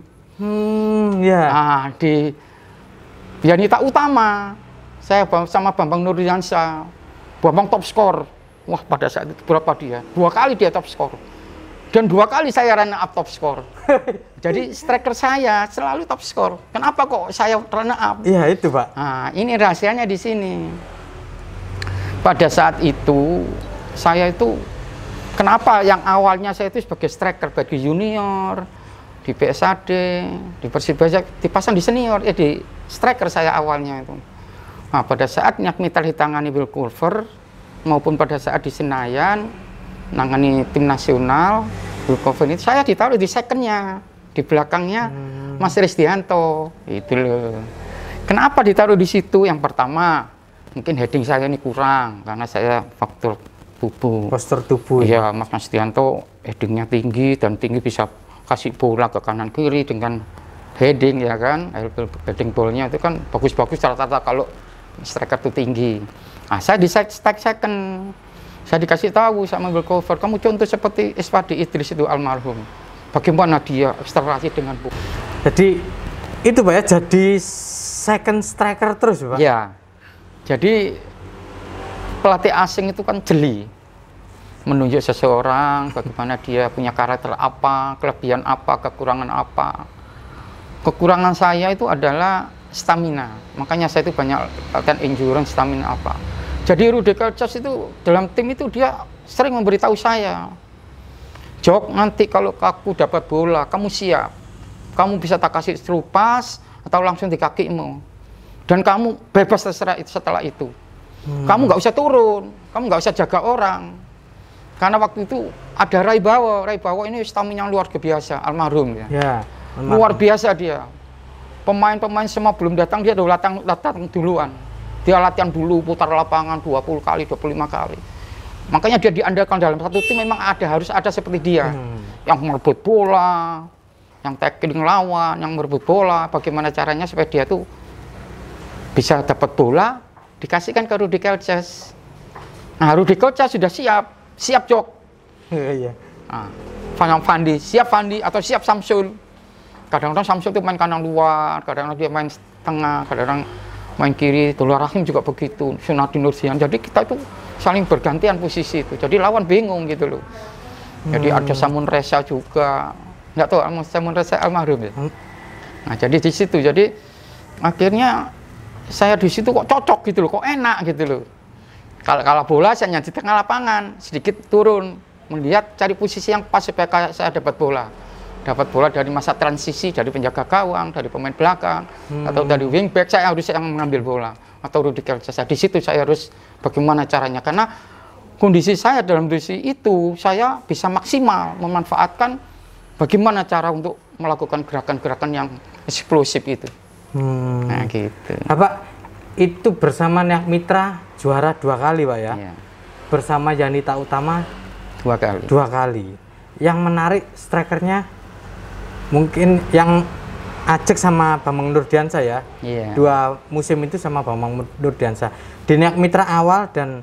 Ya. Nah, di Yanita Utama, saya sama Bambang Nurdiansyah, Bambang top skor. Wah, pada saat itu berapa dia? 2 kali dia top skor. Dan 2 kali saya run up top skor. Jadi striker saya selalu top skor. Kenapa kok saya run up? Iya itu, Pak. Nah, ini rahasianya di sini. Pada saat itu saya itu kenapa yang awalnya saya itu sebagai striker bagi junior di PSAD, di Persibaya dipasang di senior, di striker saya awalnya itu. Nah, pada saat Niak Mitra ditangani Will Culver maupun pada saat di Senayan nangani tim nasional, Will Culver itu saya ditaruh di secondnya. di belakangnya Mas Risdianto. Itu loh. Kenapa ditaruh di situ? Yang pertama, mungkin heading saya ini kurang karena saya faktor tubuh. Postur tubuh. Iya, Mas Risdianto headingnya tinggi dan tinggi bisa kasih bola ke kanan kiri dengan heading ya kan. Heading bolnya itu kan bagus-bagus rata-rata kalau striker itu tinggi. Nah, saya di stack second. Saya dikasih tahu sama Will Cover, kamu contoh seperti Ispadi Idris itu almarhum. Bagaimana dia akselerasi dengan bola. Jadi itu Pak ya, jadi second striker terus Pak? Ya, jadi pelatih asing itu kan jeli menunjuk seseorang, bagaimana dia punya karakter apa, kelebihan apa, kekurangan apa. Kekurangan saya itu adalah stamina, makanya saya itu banyak latihan endurance, stamina apa. Jadi Rudy Kelces itu dalam tim itu dia sering memberitahu saya, Jok, nanti kalau aku dapat bola, kamu siap. Kamu bisa tak kasih through pass atau langsung di kakimu. Dan kamu bebas terserah itu setelah itu. Kamu nggak usah turun, kamu nggak usah jaga orang. Karena waktu itu ada Ray Bawo ini stamina luar biasa, almarhum ya. Ya, luar biasa dia. Pemain-pemain semua belum datang, dia udah datang duluan. Dia latihan dulu, putar lapangan 20 kali, 25 kali. Makanya dia diandalkan dalam satu tim, memang harus ada seperti dia. Yang merebut bola, yang tackling lawan, yang merebut bola, bagaimana caranya supaya dia tuh bisa dapat bola, dikasihkan ke Rudy Kelces. Nah, Rudy Kelces sudah siap Jok. Iya. Nah, Fandi, siap Fandi atau siap Samsul. Kadang-kadang Samsul itu main kanan luar, kadang-kadang dia main tengah, kadang-kadang main kiri. Dulur Rahim juga begitu, Sunardi Nursian. Jadi kita itu saling bergantian posisi itu. Jadi lawan bingung gitu loh. Jadi ada Samun Reza juga. Nggak tahu Samun Reza almarhum ya. Nah, jadi di situ. Jadi akhirnya saya di situ kok cocok gitu loh, kok enak gitu loh. Kalau bola saya di tengah lapangan, sedikit turun, melihat cari posisi yang pas supaya saya dapat bola. Dapat bola dari masa transisi, dari penjaga gawang, dari pemain belakang, atau dari wingback, saya harus yang mengambil bola. Atau Rudy Kelces, di situ saya harus bagaimana caranya. Karena kondisi saya dalam kondisi itu, saya bisa maksimal memanfaatkan bagaimana cara untuk melakukan gerakan-gerakan yang eksplosif itu. Nah gitu. Bapak itu bersama Niak Mitra juara 2 kali Pak ya? Iya. Bersama Yanita Utama 2 kali. 2 kali. Yang menarik strikernya mungkin yang Ajek sama Bambang Nurdiansyah ya. Iya. 2 musim itu sama Bambang Nurdiansyah. Di Niak Mitra awal dan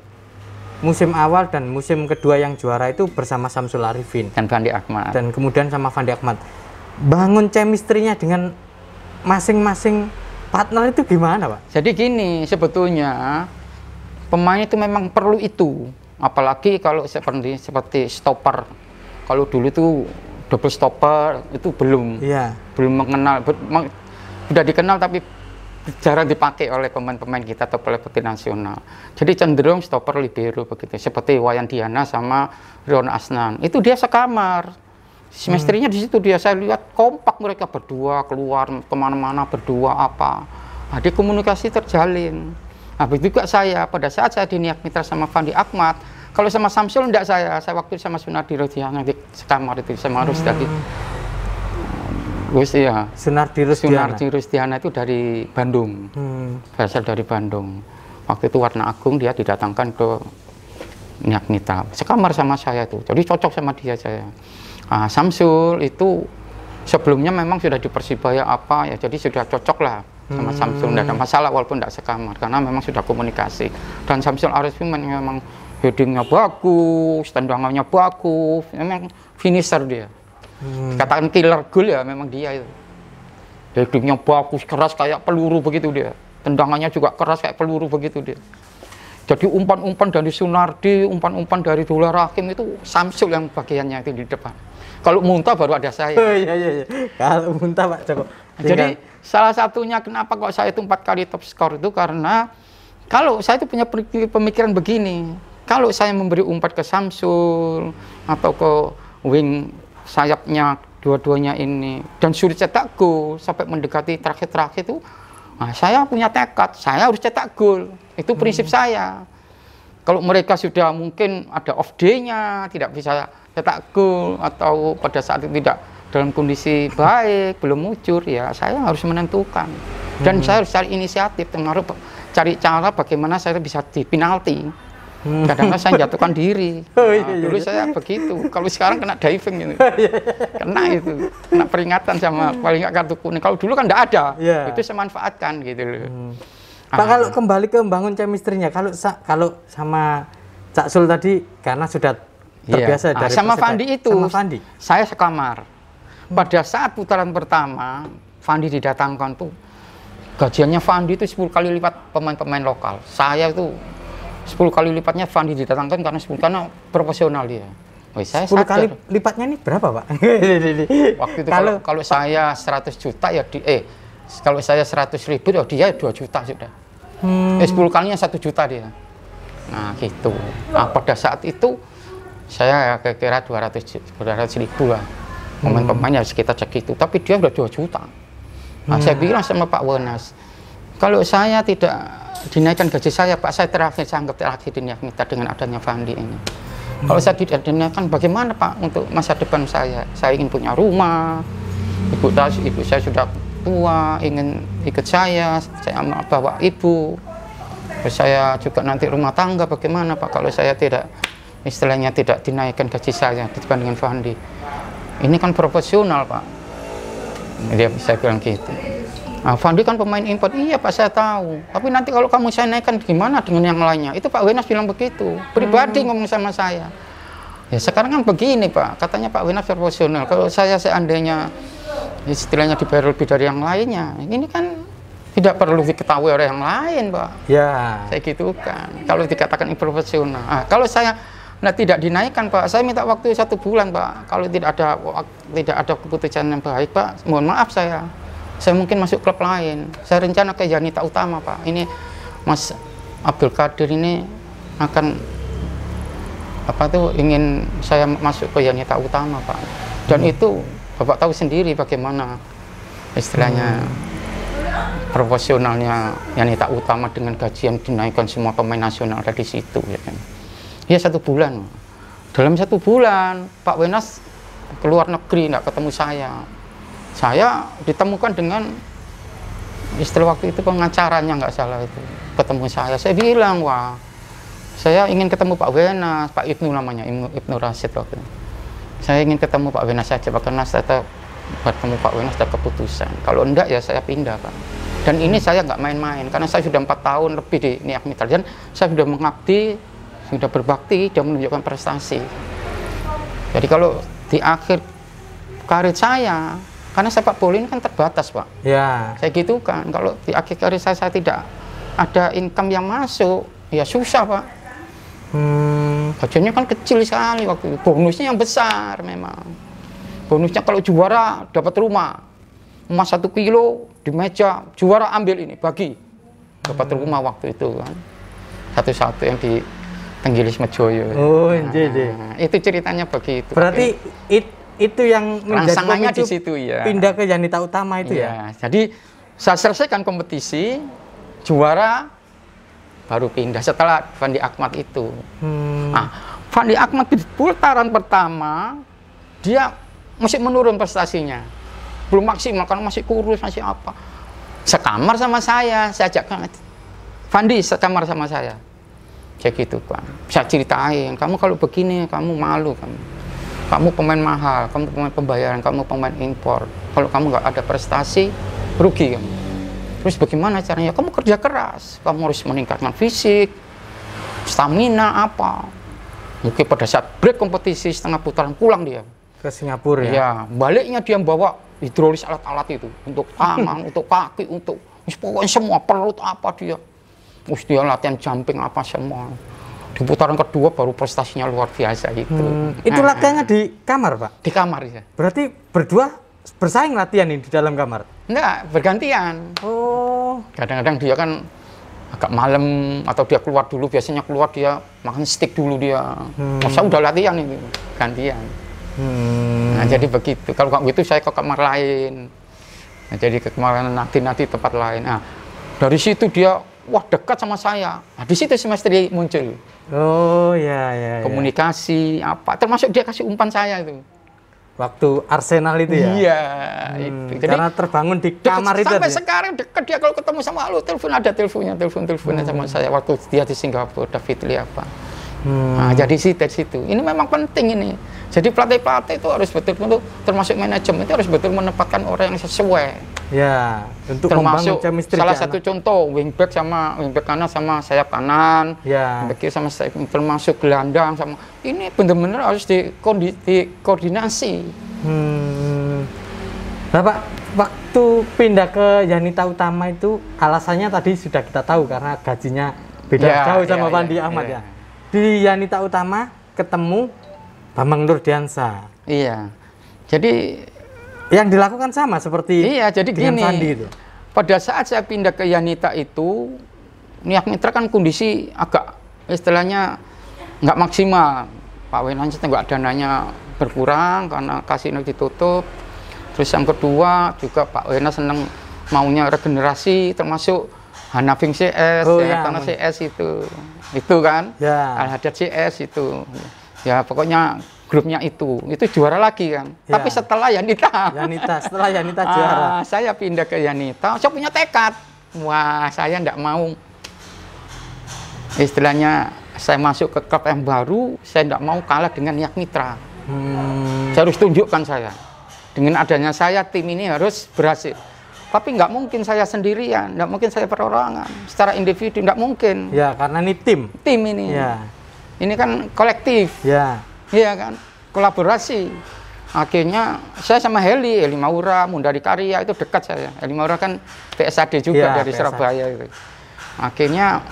musim kedua yang juara itu bersama Samsul Arifin dan Fandi Ahmad. Dan kemudian sama Fandi Ahmad. Bangun chemistry-nya dengan masing-masing partner itu gimana Pak? Jadi gini, sebetulnya pemain itu memang perlu itu. Apalagi kalau seperti stopper. Kalau dulu itu double stopper itu belum mengenal, sudah dikenal tapi jarang dipakai oleh pemain-pemain kita atau pelatih nasional. Jadi cenderung stopper libero begitu, seperti Wayan Diana sama Rion Asnan. Itu dia sekamar. Semesternya di situ dia, saya lihat kompak mereka berdua keluar kemana-mana berdua apa. Nah, di komunikasi terjalin. Nah, begitu juga saya pada saat saya di Niak Mitra sama Fandi Ahmad. Kalau sama Samsul enggak saya waktu sama Sunardi Rosdiana di sekamar itu sama Rusdadi. Ya. Sunardi Rosdiana itu dari Bandung. Berasal dari Bandung. Waktu itu Warna Agung dia didatangkan ke Niak Mitra. Sekamar sama saya itu. Jadi cocok sama dia saya. Nah, Samsul itu sebelumnya memang sudah di Persibaya apa ya, jadi sudah cocok lah sama Samsul, tidak ada masalah walaupun tidak sekamar karena memang sudah komunikasi. Dan Samsul Arifin memang headingnya bagus, tendangannya bagus, memang finisher dia. Katakan killer goal ya, memang dia itu. Headingnya bagus, keras kayak peluru begitu dia. Tendangannya juga keras kayak peluru begitu dia. Jadi umpan-umpan dari Sunardi, umpan-umpan dari Dulur Rahim itu Samsul yang bagiannya itu di depan. Kalau muntah baru ada saya. Iya. Kalau muntah Pak Joko. Jadi salah satunya kenapa kok saya itu 4 kali top skor itu karena kalau saya itu punya pemikiran begini. Kalau saya memberi umpan ke Samsul atau ke wing sayapnya dua-duanya ini dan sulit cetak gol sampai mendekati terakhir-terakhir itu, nah, saya punya tekad, saya harus cetak gol. Itu prinsip saya. Kalau mereka sudah mungkin ada off day-nya, tidak bisa cetak gol atau pada saat itu tidak dalam kondisi baik, belum muncul, ya saya harus menentukan. Dan saya harus cari inisiatif, harus cari cara bagaimana saya bisa di penalti. Kadang-kadang saya jatuhkan diri. Dulu saya begitu. Kalau sekarang kena diving gitu. Kena itu, kena peringatan sama paling nggak kartu kuning. Kalau dulu kan nggak ada, itu saya manfaatkan gitu loh. Pak, kalau kembali ke membangun chemistry-nya, kalau sama Cak Sul tadi karena sudah terbiasa dari sama Fandi itu, sama Fandi. Saya sekamar. Pada saat putaran pertama, Fandi didatangkan tuh, gajiannya Fandi itu 10 kali lipat pemain-pemain lokal. Saya itu 10 kali lipatnya Fandi didatangkan karena profesional dia. Saya 10 kali lipatnya ini berapa, Pak? Waktu itu kalau saya 100 juta ya kalau saya 100.000 ya dia 2 juta sudah. 10 kalinya 1 juta dia. Nah gitu. Nah, pada saat itu saya kira 200.000 lah. Pemain-pemainnya sekitar segitu, tapi dia udah 2 juta. Nah, saya bilang sama Pak Wenas, kalau saya tidak dinaikkan gaji saya, Pak, saya anggap terakhir dinamita dengan adanya Fandi ini. Kalau saya tidak dinaikkan, bagaimana Pak untuk masa depan saya? Saya ingin punya rumah, ibu saya sudah tua, ingin ikut saya bawa ibu. Terus saya juga nanti rumah tangga, bagaimana Pak kalau saya tidak, istilahnya tidak dinaikkan gaji saya dibandingkan Fandi? Ini kan profesional Pak. Dia bisa bilang gitu. Nah, Fandi kan pemain impor, iya Pak saya tahu. Tapi nanti kalau kamu saya naikkan gimana dengan yang lainnya? Itu Pak Wenas bilang begitu. Pribadi ngomong sama saya. Ya sekarang kan begini Pak, katanya Pak Wenas profesional. Kalau saya seandainya istilahnya dibayar lebih dari yang lainnya, ini kan tidak perlu diketahui oleh yang lain Pak. Ya. Saya gitu kan. Kalau dikatakan profesional. Nah, kalau saya tidak dinaikkan Pak, saya minta waktu 1 bulan Pak. Kalau tidak ada keputusan yang baik Pak, mohon maaf saya mungkin masuk klub lain. Saya rencana ke Yanita Utama Pak. Ini Mas Abdul Qadir ini akan ingin saya masuk ke Yanita Utama Pak. Dan itu Bapak tahu sendiri bagaimana istilahnya profesionalnya Yanita Utama dengan gaji yang dinaikkan semua pemain nasional ada di situ ya kan. Ya 1 bulan. Dalam 1 bulan Pak Wenas keluar negeri nggak ketemu saya. Saya ditemukan dengan istilah waktu itu pengacaranya nggak salah itu ketemu saya. Saya bilang wah saya ingin ketemu Pak Wenas, Pak Ibnu namanya, Ibnu Rasid waktu itu. Saya ingin ketemu Pak Wenas saja, karena saya bertemu Pak Wenas ada keputusan. Kalau enggak ya saya pindah Pak. Dan ini saya nggak main-main karena saya sudah 4 tahun lebih di Niak Mitra dan saya sudah mengabdi, sudah berbakti dan menunjukkan prestasi. Jadi kalau di akhir karir saya, karena sepak bola ini kan terbatas Pak. Ya. Saya gitu kan, kalau di akhir karir saya tidak ada income yang masuk, ya susah Pak. Gajinya kan kecil sekali waktu itu, bonusnya yang besar memang. Bonusnya kalau juara dapat rumah, emas 1 kilo di meja, juara ambil ini, bagi. Dapat rumah waktu itu kan. Satu-satu yang di Tenggilis Mejoyo. Oh, nah, itu ceritanya begitu. Berarti itu yang rangsangannya di situ ya. Pindah ke Yanita Utama itu ya. Jadi saya selesaikan kompetisi, juara, baru pindah setelah Fandi Ahmad itu. Nah, Fandi Ahmad di putaran pertama dia masih menurun prestasinya, belum maksimal karena masih kurus, masih apa. Sekamar sama saya ajak Fandi sekamar sama saya. Kayak gitu kan. Saya ceritain, kamu kalau begini kamu malu kamu pemain mahal, kamu pemain pembayaran, kamu pemain impor. Kalau kamu nggak ada prestasi, rugi kamu. Terus bagaimana caranya? Kamu kerja keras, kamu harus meningkatkan fisik, stamina apa. Mungkin pada saat break kompetisi setengah putaran pulang dia ke Singapura ya. Ya, baliknya dia bawa hidrolis alat-alat itu untuk tangan, untuk kaki, untuk pokoknya semua perut apa dia. Terus dia latihan jumping apa semua. Di putaran kedua baru prestasinya luar biasa itu. Itu latihannya di kamar Pak? Di kamar ya. Berarti berdua bersaing latihan ini di dalam kamar? Enggak, bergantian. Oh. Kadang-kadang dia kan agak malam atau dia keluar dulu, biasanya keluar dia makan steak dulu dia. Masa udah latihan ini, gantian. Nah, jadi begitu. Kalau nggak gitu saya ke kamar lain. Nah, jadi ke kamar nanti tempat lain. Nah, dari situ dia wah dekat sama saya. Nah, di situ semester muncul. Oh ya. Komunikasi apa, termasuk dia kasih umpan saya itu. waktu Arsenal itu ya. Iya, itu. Jadi, karena terbangun di kamar itu. Sampai ya? sekarang dekat dia kalau ketemu sama lu telepon, ada teleponnya sama saya waktu dia di Singapura, David Lee apa. Nah, jadi dari situ. Ini memang penting ini. Jadi pelatih-pelatih itu harus betul-betul, termasuk manajemen itu harus betul menempatkan orang yang sesuai. Ya, untuk termasuk chemistry salah satu contoh wingback kanan sama sayap kanan, wingback kiri sama sayap, termasuk gelandang sama ini benar-benar harus dikoordinasi. Bapak waktu pindah ke Yanita Utama itu alasannya tadi sudah kita tahu karena gajinya beda jauh sama Fandi Ahmad ya. Di Yanita Utama ketemu Bambang Nurdiansyah. Iya. Jadi yang dilakukan sama seperti jadi dengan gini. Fandi itu. Pada saat saya pindah ke Yanita itu, Niak Mitra kan kondisi agak istilahnya nggak maksimal. Pak Wenans juga dananya berkurang karena kasino ditutup. Terus yang kedua juga Pak Wenans senang maunya regenerasi, termasuk Hanafing CS, karena CS itu kan, Al-Hadad CS itu. Ya pokoknya grupnya itu juara lagi kan. Tapi setelah Yanita juara, saya pindah ke Yanita. Saya punya tekad, wah saya nggak mau, istilahnya saya masuk ke klub yang baru, saya nggak mau kalah dengan Niak Mitra. Saya harus tunjukkan dengan adanya saya tim ini harus berhasil. Tapi nggak mungkin saya sendirian, nggak mungkin saya perorangan, secara individu nggak mungkin. Ya karena ini tim ini. Ini kan kolektif, iya kan, kolaborasi. Akhirnya saya sama Heli Maura, Mundari Karya itu dekat saya. Heli Maura kan PSAD juga dari Surabaya itu. Akhirnya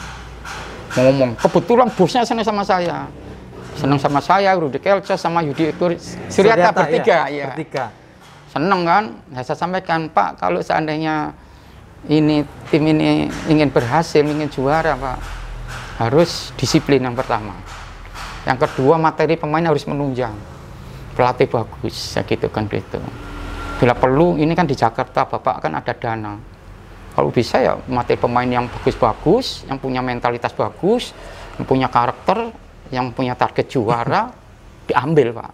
ngomong, kebetulan bosnya senang sama saya, Rudi Kelco sama Yudi Suryata bertiga. Seneng kan, saya sampaikan, Pak, kalau seandainya tim ini ingin berhasil, ingin juara, Pak, harus disiplin yang pertama. Yang kedua, materi pemain harus menunjang. Pelatih bagus, ya gitu kan gitu. Bila perlu, ini kan di Jakarta, Bapak kan ada dana. Kalau bisa ya materi pemain yang bagus-bagus, yang punya mentalitas bagus, yang punya karakter, yang punya target juara, diambil, Pak.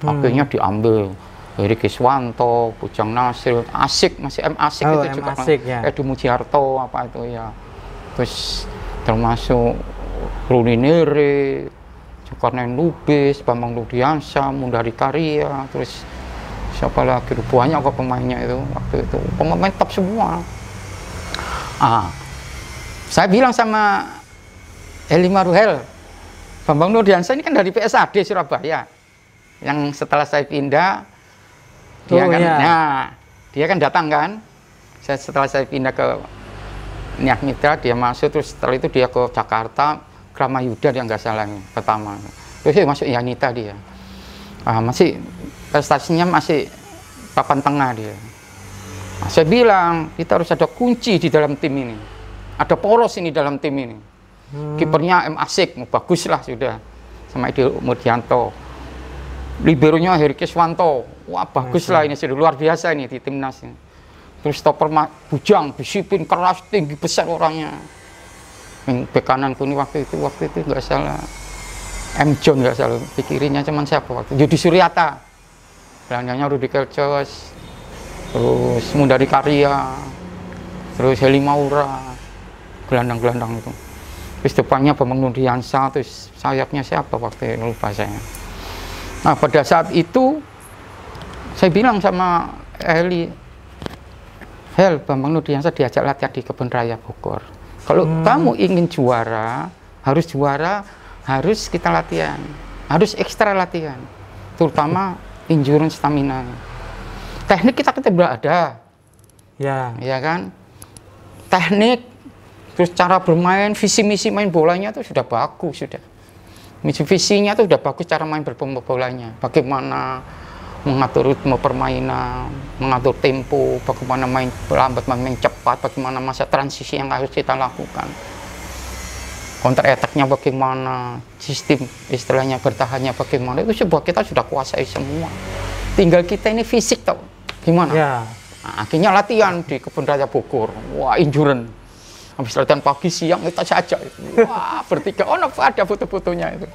Akhirnya diambil. Heri Kiswanto, Bujang Nasir, Asik, masih Asik itu juga Asik, ya. Edu Mujiarto apa itu ya. Terus termasuk Runi Nere, Zulkarnain Lubis, Bambang Nurdiansyah, Mundari Karya, terus siapa lagi, banyak kok pemainnya itu waktu itu. Pemain top semua. Saya bilang sama Heli Maruhel, Bambang Nurdiansyah ini kan dari PSAD Surabaya. Yang setelah saya pindah dia kan datang kan. Setelah saya pindah ke Niak Mitra, dia masuk, terus setelah itu dia ke Jakarta, Kramayuda dia nggak salah pertama. Terus dia masuk Yanita dia. Masih prestasinya masih papan tengah dia. Saya bilang kita harus ada kunci di dalam tim ini. Ada poros ini dalam tim ini. Kipernya Asik, bagus lah sudah. Sama Edi Murdianto. Liberonya Heri Kiswanto, wah bagus lah ini, sudah luar biasa ini di timnas ini. Terus stopper Bujang, disiplin, keras, tinggi, besar orangnya. Yang bek kananku ini waktu itu nggak salah, M. John nggak salah, di kirinya cuman siapa waktu Yudi Suryata, gelandangnya Rudi Kelcos, terus Mundari Karya, terus Heli Maura, gelandang-gelandang itu. Terus depannya Bambang Nurdiansyah, terus sayapnya siapa waktu itu lupa saya. Nah, pada saat itu saya bilang sama Heli, Bambang Nurdiansyah diajak latihan di Kebun Raya Bogor. Kalau kamu ingin juara, harus kita latihan, harus ekstra latihan, terutama endurance stamina. Teknik kita ada, ya kan? Teknik, terus cara bermain, visi misi main bolanya itu sudah bagus sudah. Visinya itu sudah bagus, cara main bolanya. Bagaimana mengatur ritme permainan, mengatur tempo, bagaimana main lambat, main cepat, bagaimana masa transisi yang harus kita lakukan. Counter attack-nya bagaimana, sistem istilahnya bertahannya bagaimana, itu sebuah kita sudah kuasai semua. Tinggal kita ini fisik tau, gimana? Nah, akhirnya latihan di Kebun Raya Bogor, wah endurance. Habis latihan pagi siang kita saja itu. Wah, bertiga. Ada foto-fotonya itu.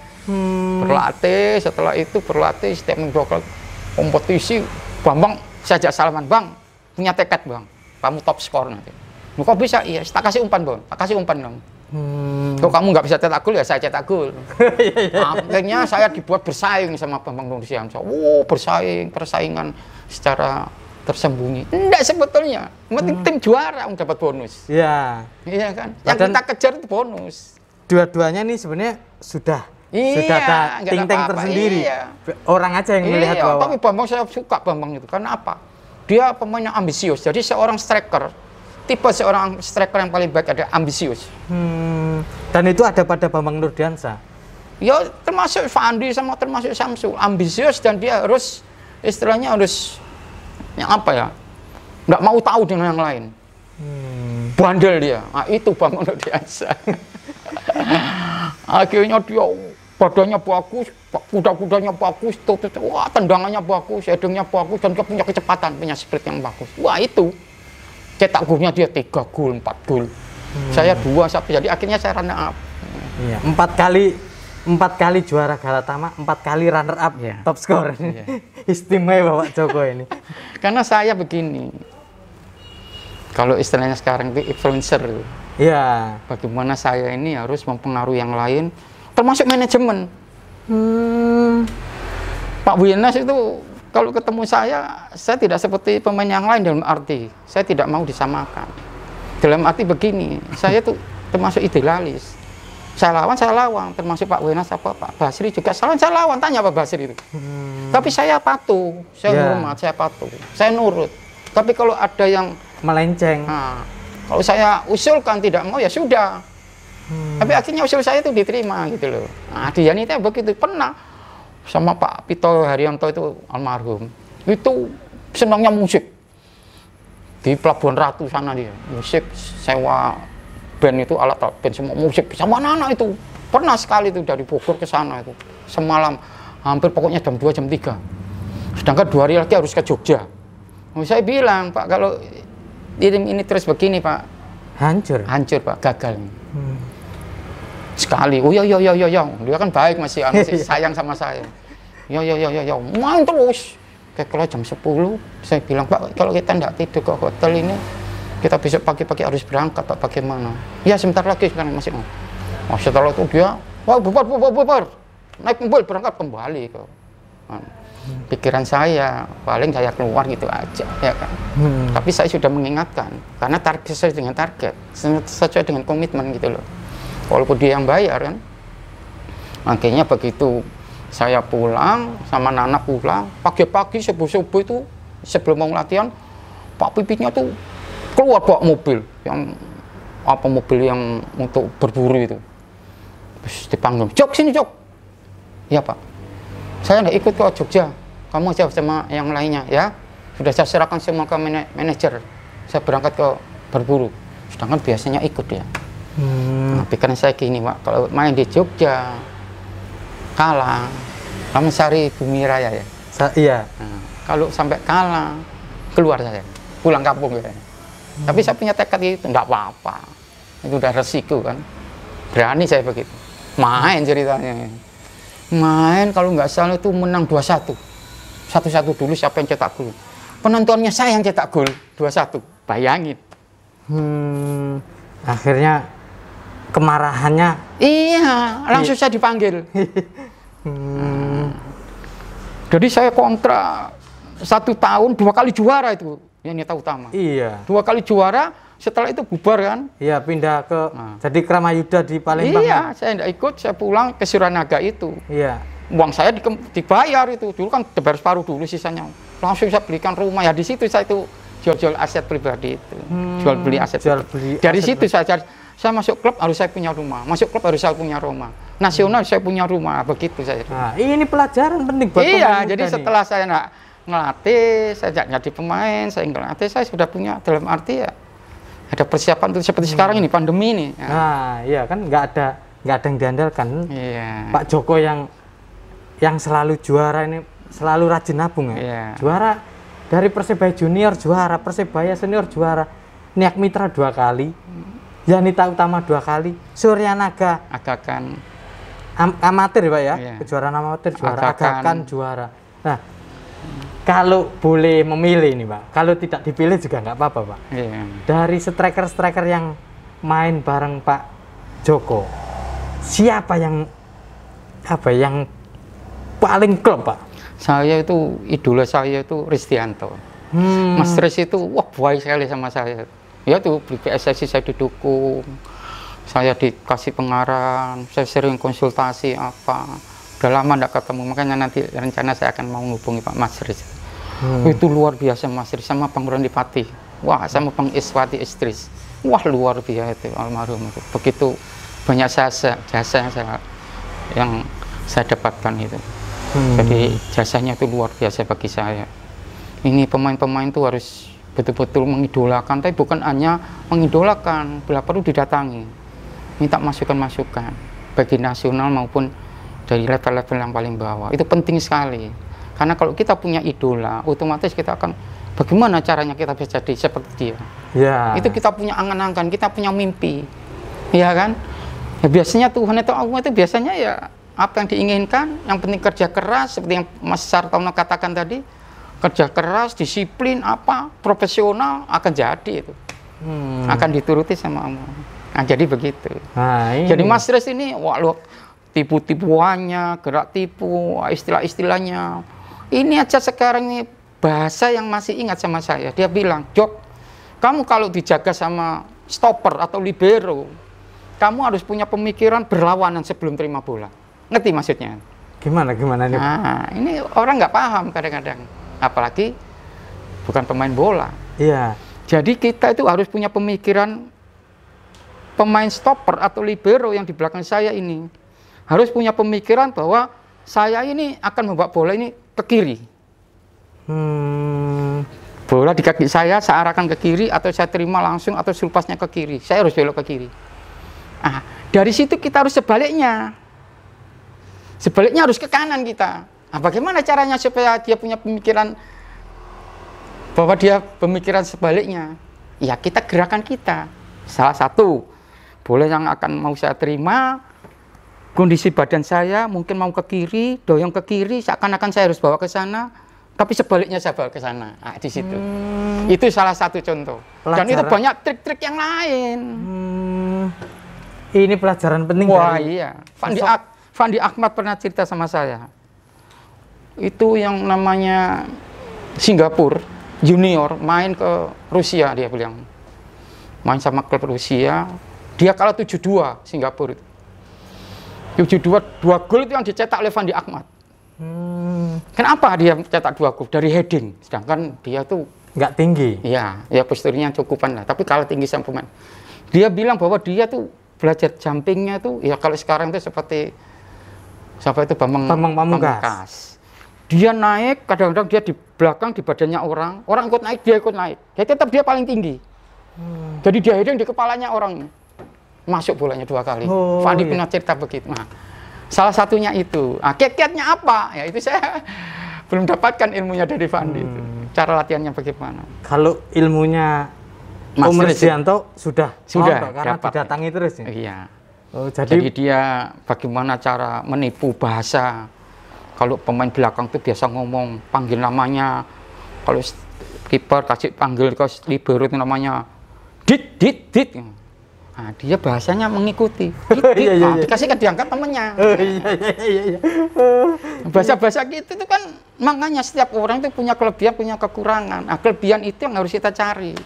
Berlatih, setelah itu berlatih setiap minggu kompetisi, Bambang saya ajak salaman, Bang, punya tekad Bang, kamu top skor nanti. Kok bisa? Iya, tak kasih umpan Bang, tak kasih umpan dong. Kalau kamu nggak bisa cetak gol ya saya cetak gol. Akhirnya saya dibuat bersaing sama Bambang Nursiansyah. Bersaing, persaingan secara tersembunyi. Enggak sebetulnya, penting tim juara dapat bonus. Iya. Iya kan? Yang kita kejar itu bonus. Dua-duanya nih sebenarnya sudah ada ting-ting tersendiri. Iya. Orang aja yang melihat bahwa. Tapi Bambang saya suka Bambang itu. Karena apa? Dia pemain yang ambisius. Jadi seorang striker, tipe seorang striker yang paling baik ada ambisius. Dan itu ada pada Bambang Nurdiansyah. Ya termasuk Fandi sama termasuk Samsul. Ambisius dan dia harus istilahnya harus yang apa ya? Nggak mau tahu dengan yang lain. Bandel dia. Nah, itu Bambang Nurdiansyah. Akhirnya dia badannya bagus, kuda-kudanya bagus, wah tendangannya bagus, headingnya bagus, dan dia punya kecepatan, punya sprint yang bagus. Wah itu cetak golnya dia 3 gol, 4 gol. Saya 2-1, jadi akhirnya saya runner up. Iya, 4 kali juara Galatama, 4 kali runner up, top score. Istimewa Pak Joko ini. Karena saya begini, kalau istilahnya sekarang itu influencer. Iya. Bagaimana saya ini harus mempengaruhi yang lain, termasuk manajemen. Pak Buyenas itu kalau ketemu saya tidak seperti pemain yang lain dalam arti saya tidak mau disamakan. Dalam arti begini, saya tuh termasuk idealis. Saya lawan, termasuk Pak Buyenas apa Pak Basri juga saya lawan, tanya Pak Basri itu. Tapi saya patuh, saya hormat, saya patuh, saya nurut. Tapi kalau ada yang melenceng, kalau saya usulkan tidak mau ya sudah. Tapi akhirnya usul saya itu diterima gitu loh. Nah, Dian itu begitu, pernah sama Pak Pito Haryanto itu almarhum. Itu senangnya musik. Di Pelabuhan Ratu sana dia, musik sewa band itu alat band semua musik sama anak-anak itu. Pernah sekali itu dari Bogor ke sana itu. Semalam hampir pokoknya jam 2 jam 3. Sedangkan 2 hari lagi harus ke Jogja. Saya bilang, Pak, kalau ini terus begini Pak, hancur Pak, gagal. Sekali, oh ya, dia kan baik masih sayang sama saya. Ya, main terus. Kayak kalau jam 10, saya bilang Pak, kalau kita tidak tidur ke hotel ini, kita besok pagi-pagi harus berangkat Pak, bagaimana? Ya sebentar lagi sekarang masih. Oh setelah itu dia, wah bubar, naik mobil berangkat kembali ke. Pikiran saya paling saya keluar gitu aja ya kan. Tapi saya sudah mengingatkan karena target sesuai dengan target, sesuai dengan komitmen gitu loh. Walaupun dia yang bayar kan. Akhirnya begitu saya pulang sama Nana pulang pagi-pagi subuh-subuh itu sebelum mau latihan Pak Pipitnya tuh keluar bawa mobil yang untuk berburu itu. Terus dipanggil, Jok sini Jok. Ya Pak. Saya nggak ikut ke Jogja, kamu aja sama yang lainnya ya. Sudah saya serahkan semua ke manajer. Saya berangkat ke berburu. Sedangkan biasanya ikut dia. Nah, pikiran saya gini Pak, kalau main di Jogja kalah, kamu cari Bumi Raya ya. Iya. Nah, kalau sampai kalah, keluar saya, pulang kampung ya. Tapi saya punya tekad itu, enggak apa-apa. Itu udah resiko kan. Berani saya begitu. Main ceritanya. Main kalau nggak salah itu menang 2-1. 1-1 dulu siapa yang cetak gol. Penontonnya saya yang cetak gol 2-1. Bayangin. Akhirnya kemarahannya. Iya, langsung saya dipanggil. Jadi saya kontrak 1 tahun 2 kali juara itu. Yang Nita Utama. Iya. 2 kali juara, setelah itu bubar kan. Iya, pindah ke jadi Kramayuda di Palembang. Iya, saya tidak ikut, saya pulang ke Suranaga itu. Iya. Uang saya dibayar itu. Dulu kan dibayar separuh dulu sisanya. Langsung saya belikan rumah. Ya di situ saya itu jual aset pribadi itu. Jual beli aset. Dari situ saya masuk klub harus saya punya rumah. Masuk klub harus saya punya rumah. Nasional saya punya rumah. Begitu saya. Nah, ini pelajaran penting buat iya, jadi setelah saya ngelatih, saya jadi pemain, saya ngelatih, saya sudah punya dalam arti ya ada persiapan tuh seperti sekarang ini pandemi ini. Ya. Nah, iya kan nggak ada yang diandalkan. Iya. Pak Joko yang selalu juara ini, selalu rajin nabung ya. Iya. Juara dari Persebaya Junior juara, Persebaya Senior juara, Niak Mitra 2 kali, Yanita Utama 2 kali, Suryanaga Agakan amatir Pak ya, iya. kejuaraan amatir juara, Agakan juara. Nah, kalau boleh memilih nih Pak, kalau tidak dipilih juga nggak apa-apa Pak. Iya. Dari striker-striker yang main bareng Pak Joko, siapa yang paling klop Pak? Saya itu idola saya itu Ristianto. Mas Riz itu wah baik sekali sama saya. Ya tuh di PSSI saya didukung, saya dikasih pengarahan, saya sering konsultasi apa. Udah lama nggak ketemu, makanya nanti rencana saya akan mau menghubungi Pak Mas Riz. Itu luar biasa Mas Riz sama Bang Rondipati. Wah, sama Bang Iswati Istris. Wah, luar biasa itu almarhum itu. Begitu banyak jasa yang saya dapatkan itu. Jadi jasanya itu luar biasa bagi saya. Ini pemain-pemain itu harus betul-betul mengidolakan, tapi bukan hanya mengidolakan, bila perlu didatangi, minta masukan-masukan, bagi nasional maupun dari level-level yang paling bawah. Itu penting sekali, karena kalau kita punya idola, otomatis kita akan bagaimana caranya kita bisa jadi seperti dia. Ya. Itu kita punya angan-angan, kita punya mimpi, ya kan? Ya, biasanya Tuhan atau Allah itu biasanya ya apa yang diinginkan, yang penting kerja keras, seperti yang Mas Sartono katakan tadi, kerja keras, disiplin, apa, profesional, akan jadi itu. Akan dituruti sama Allah. Nah, jadi begitu. Nah, ini. Jadi Mas Riz ini, wah lu tipu-tipuannya, gerak tipu, istilah-istilahnya. Ini aja sekarang ini bahasa yang masih ingat sama saya. Dia bilang, Jok, kamu kalau dijaga sama stopper atau libero, kamu harus punya pemikiran berlawanan sebelum terima bola. Ngerti maksudnya? Gimana nih? Nah, ini orang nggak paham kadang-kadang. Apalagi bukan pemain bola. Iya. Jadi kita itu harus punya pemikiran pemain stopper atau libero yang di belakang saya ini. Harus punya pemikiran bahwa saya ini akan membawa bola ini ke kiri. Bola di kaki saya arahkan ke kiri, atau saya terima langsung, atau sulpasnya ke kiri. Saya harus belok ke kiri. Nah, dari situ kita harus sebaliknya. Sebaliknya harus ke kanan kita. Nah, bagaimana caranya supaya dia punya pemikiran bahwa dia pemikiran sebaliknya? Ya, kita gerakan kita. Salah satu, boleh yang akan mau saya terima, kondisi badan saya mungkin mau ke kiri, doyong ke kiri, seakan-akan saya harus bawa ke sana, tapi sebaliknya saya bawa ke sana. Nah, di situ. Itu salah satu contoh. Dan itu banyak trik-trik yang lain. Ini pelajaran penting. Wah, iya. Fandi Ahmad pernah cerita sama saya. Itu yang namanya Singapura junior main ke Rusia, dia bilang. Main sama klub Rusia, dia kalah 7-2 Singapura itu. 7-2, 2 gol itu yang dicetak oleh Fandi Ahmad. Kenapa dia cetak 2 gol? Dari heading, sedangkan dia tuh nggak tinggi. Iya, ya posturnya cukupan lah, tapi kalah tinggi sama pemain. Dia bilang bahwa dia tuh belajar jumpingnya tuh, ya kalau sekarang itu seperti siapa itu Bambang Pamungkas. Dia naik, kadang-kadang dia di belakang di badannya orang ikut naik, dia ikut naik. Ya tetap dia paling tinggi. Jadi dia heading di kepalanya orang. Masuk bolanya 2 kali. Fandi pernah cerita begitu. Nah, salah satunya itu. Nah, kiat-kiatnya apa? Ya itu saya belum dapatkan ilmunya dari Fandi itu. Cara latihannya bagaimana? Kalau ilmunya Mas Ristianto sudah karena dapat, didatangi terus ya? Iya. Oh, jadi dia bagaimana cara menipu bahasa. Kalau pemain belakang tuh biasa ngomong, panggil namanya. Kalau kiper kasih panggil ke libero itu namanya dit. Nah, dia bahasanya mengikuti. Dit. Nah, dikasih kan diangkat temennya. Bahasa-bahasa gitu itu kan, makanya setiap orang itu punya kelebihan, punya kekurangan. Nah, kelebihan itu yang harus kita cari.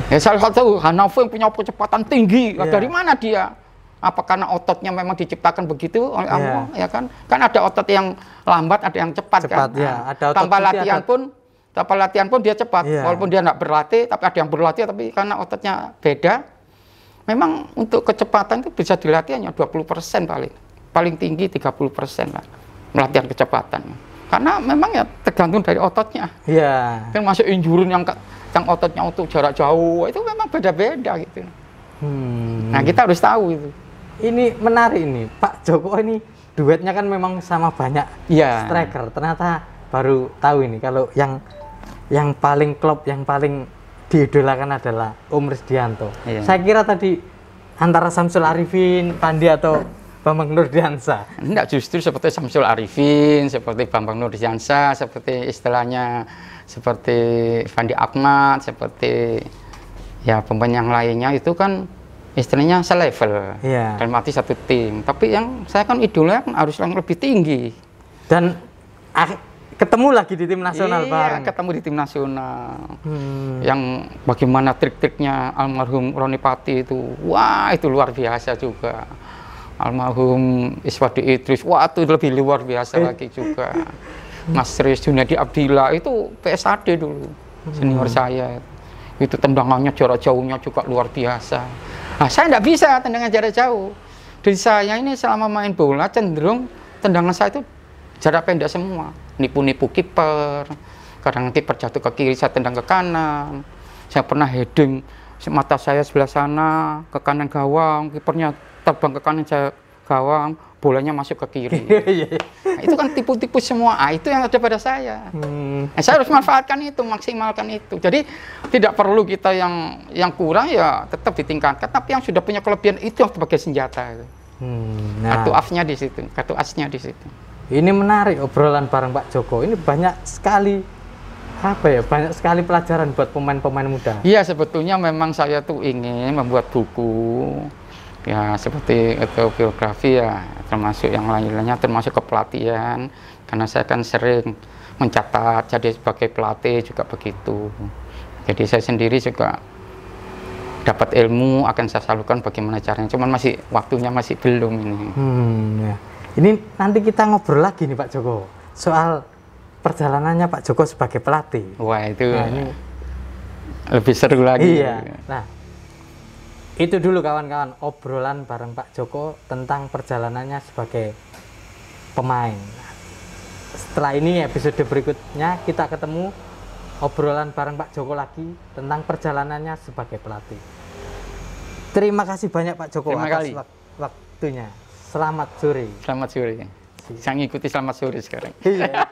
Ya, salah satu Hanafu yang punya kecepatan tinggi. Dari mana dia? Apa karena ototnya memang diciptakan begitu oleh Allah, ya kan? Kan ada otot yang lambat, ada yang cepat kan? Ya. Ada tanpa latihan pun dia cepat. Walaupun dia nggak berlatih, tapi ada yang berlatih, tapi karena ototnya beda, memang untuk kecepatan itu bisa dilatih hanya 20% paling tinggi 30% lah melatihan kecepatan. Karena memang ya tergantung dari ototnya. Iya. Kan masuk injurin yang ototnya untuk jarak jauh itu memang beda-beda gitu. Nah, kita harus tahu itu. Ini menarik ini, Pak Joko ini duetnya kan memang sama banyak striker. Ternyata baru tahu ini kalau yang paling klop, yang paling diidolakan adalah Om Ristianto. Saya kira tadi antara Samsul Arifin, Fandi atau Bambang Nurdiansyah. Enggak, justru seperti Samsul Arifin, seperti Bambang Nurdiansyah, seperti istilahnya seperti Fandi Ahmad, seperti ya pemain yang lainnya itu kan istilahnya selevel, dalam arti satu tim. Tapi yang saya kan idolanya kan harus yang lebih tinggi. Dan ketemu lagi di tim nasional bareng. Ketemu di tim nasional. Yang bagaimana trik-triknya almarhum Roni Pati itu, wah itu luar biasa juga. Almarhum Iswadi Idris, wah itu lebih luar biasa lagi juga. Mas Riz Junadi Abdillah itu PSAD dulu, senior saya. Itu tendangannya jarak jauhnya juga luar biasa. Nah, saya nggak bisa tendangan jarak jauh. Dari saya ini selama main bola cenderung tendangan saya itu jarak pendek semua. Nipu-nipu kiper, kadang kiper jatuh ke kiri, saya tendang ke kanan. Saya pernah heading, mata saya sebelah sana, ke kanan gawang, kipernya terbang ke kanan saya gawang, bolanya masuk ke kiri. Nah, itu kan tipu-tipu semua. Itu yang ada pada saya. Nah, saya harus manfaatkan itu, maksimalkan itu. Jadi tidak perlu kita yang kurang ya tetap ditingkatkan, tapi yang sudah punya kelebihan itu sebagai senjata. Kartu asnya di situ, kartu asnya di situ. Ini menarik obrolan bareng Pak Joko. Ini banyak sekali banyak sekali pelajaran buat pemain-pemain muda. Iya, sebetulnya memang saya tuh ingin membuat buku ya seperti autobiografi ya, termasuk yang lain-lainnya, termasuk kepelatihan, karena saya kan sering mencatat jadi sebagai pelatih juga begitu. Jadi saya sendiri juga dapat ilmu akan saya salurkan bagaimana caranya, cuman waktunya masih belum ini. Ya. Ini nanti kita ngobrol lagi nih Pak Joko soal perjalanannya Pak Joko sebagai pelatih. Wah itu ini lebih seru lagi. Iya. Nah, itu dulu kawan-kawan obrolan bareng Pak Joko tentang perjalanannya sebagai pemain. Setelah ini episode berikutnya kita ketemu obrolan bareng Pak Joko lagi tentang perjalanannya sebagai pelatih. Terima kasih banyak Pak Joko atas waktunya. Selamat sore. Selamat sore. Saya ngikuti selamat sore sekarang. Iya.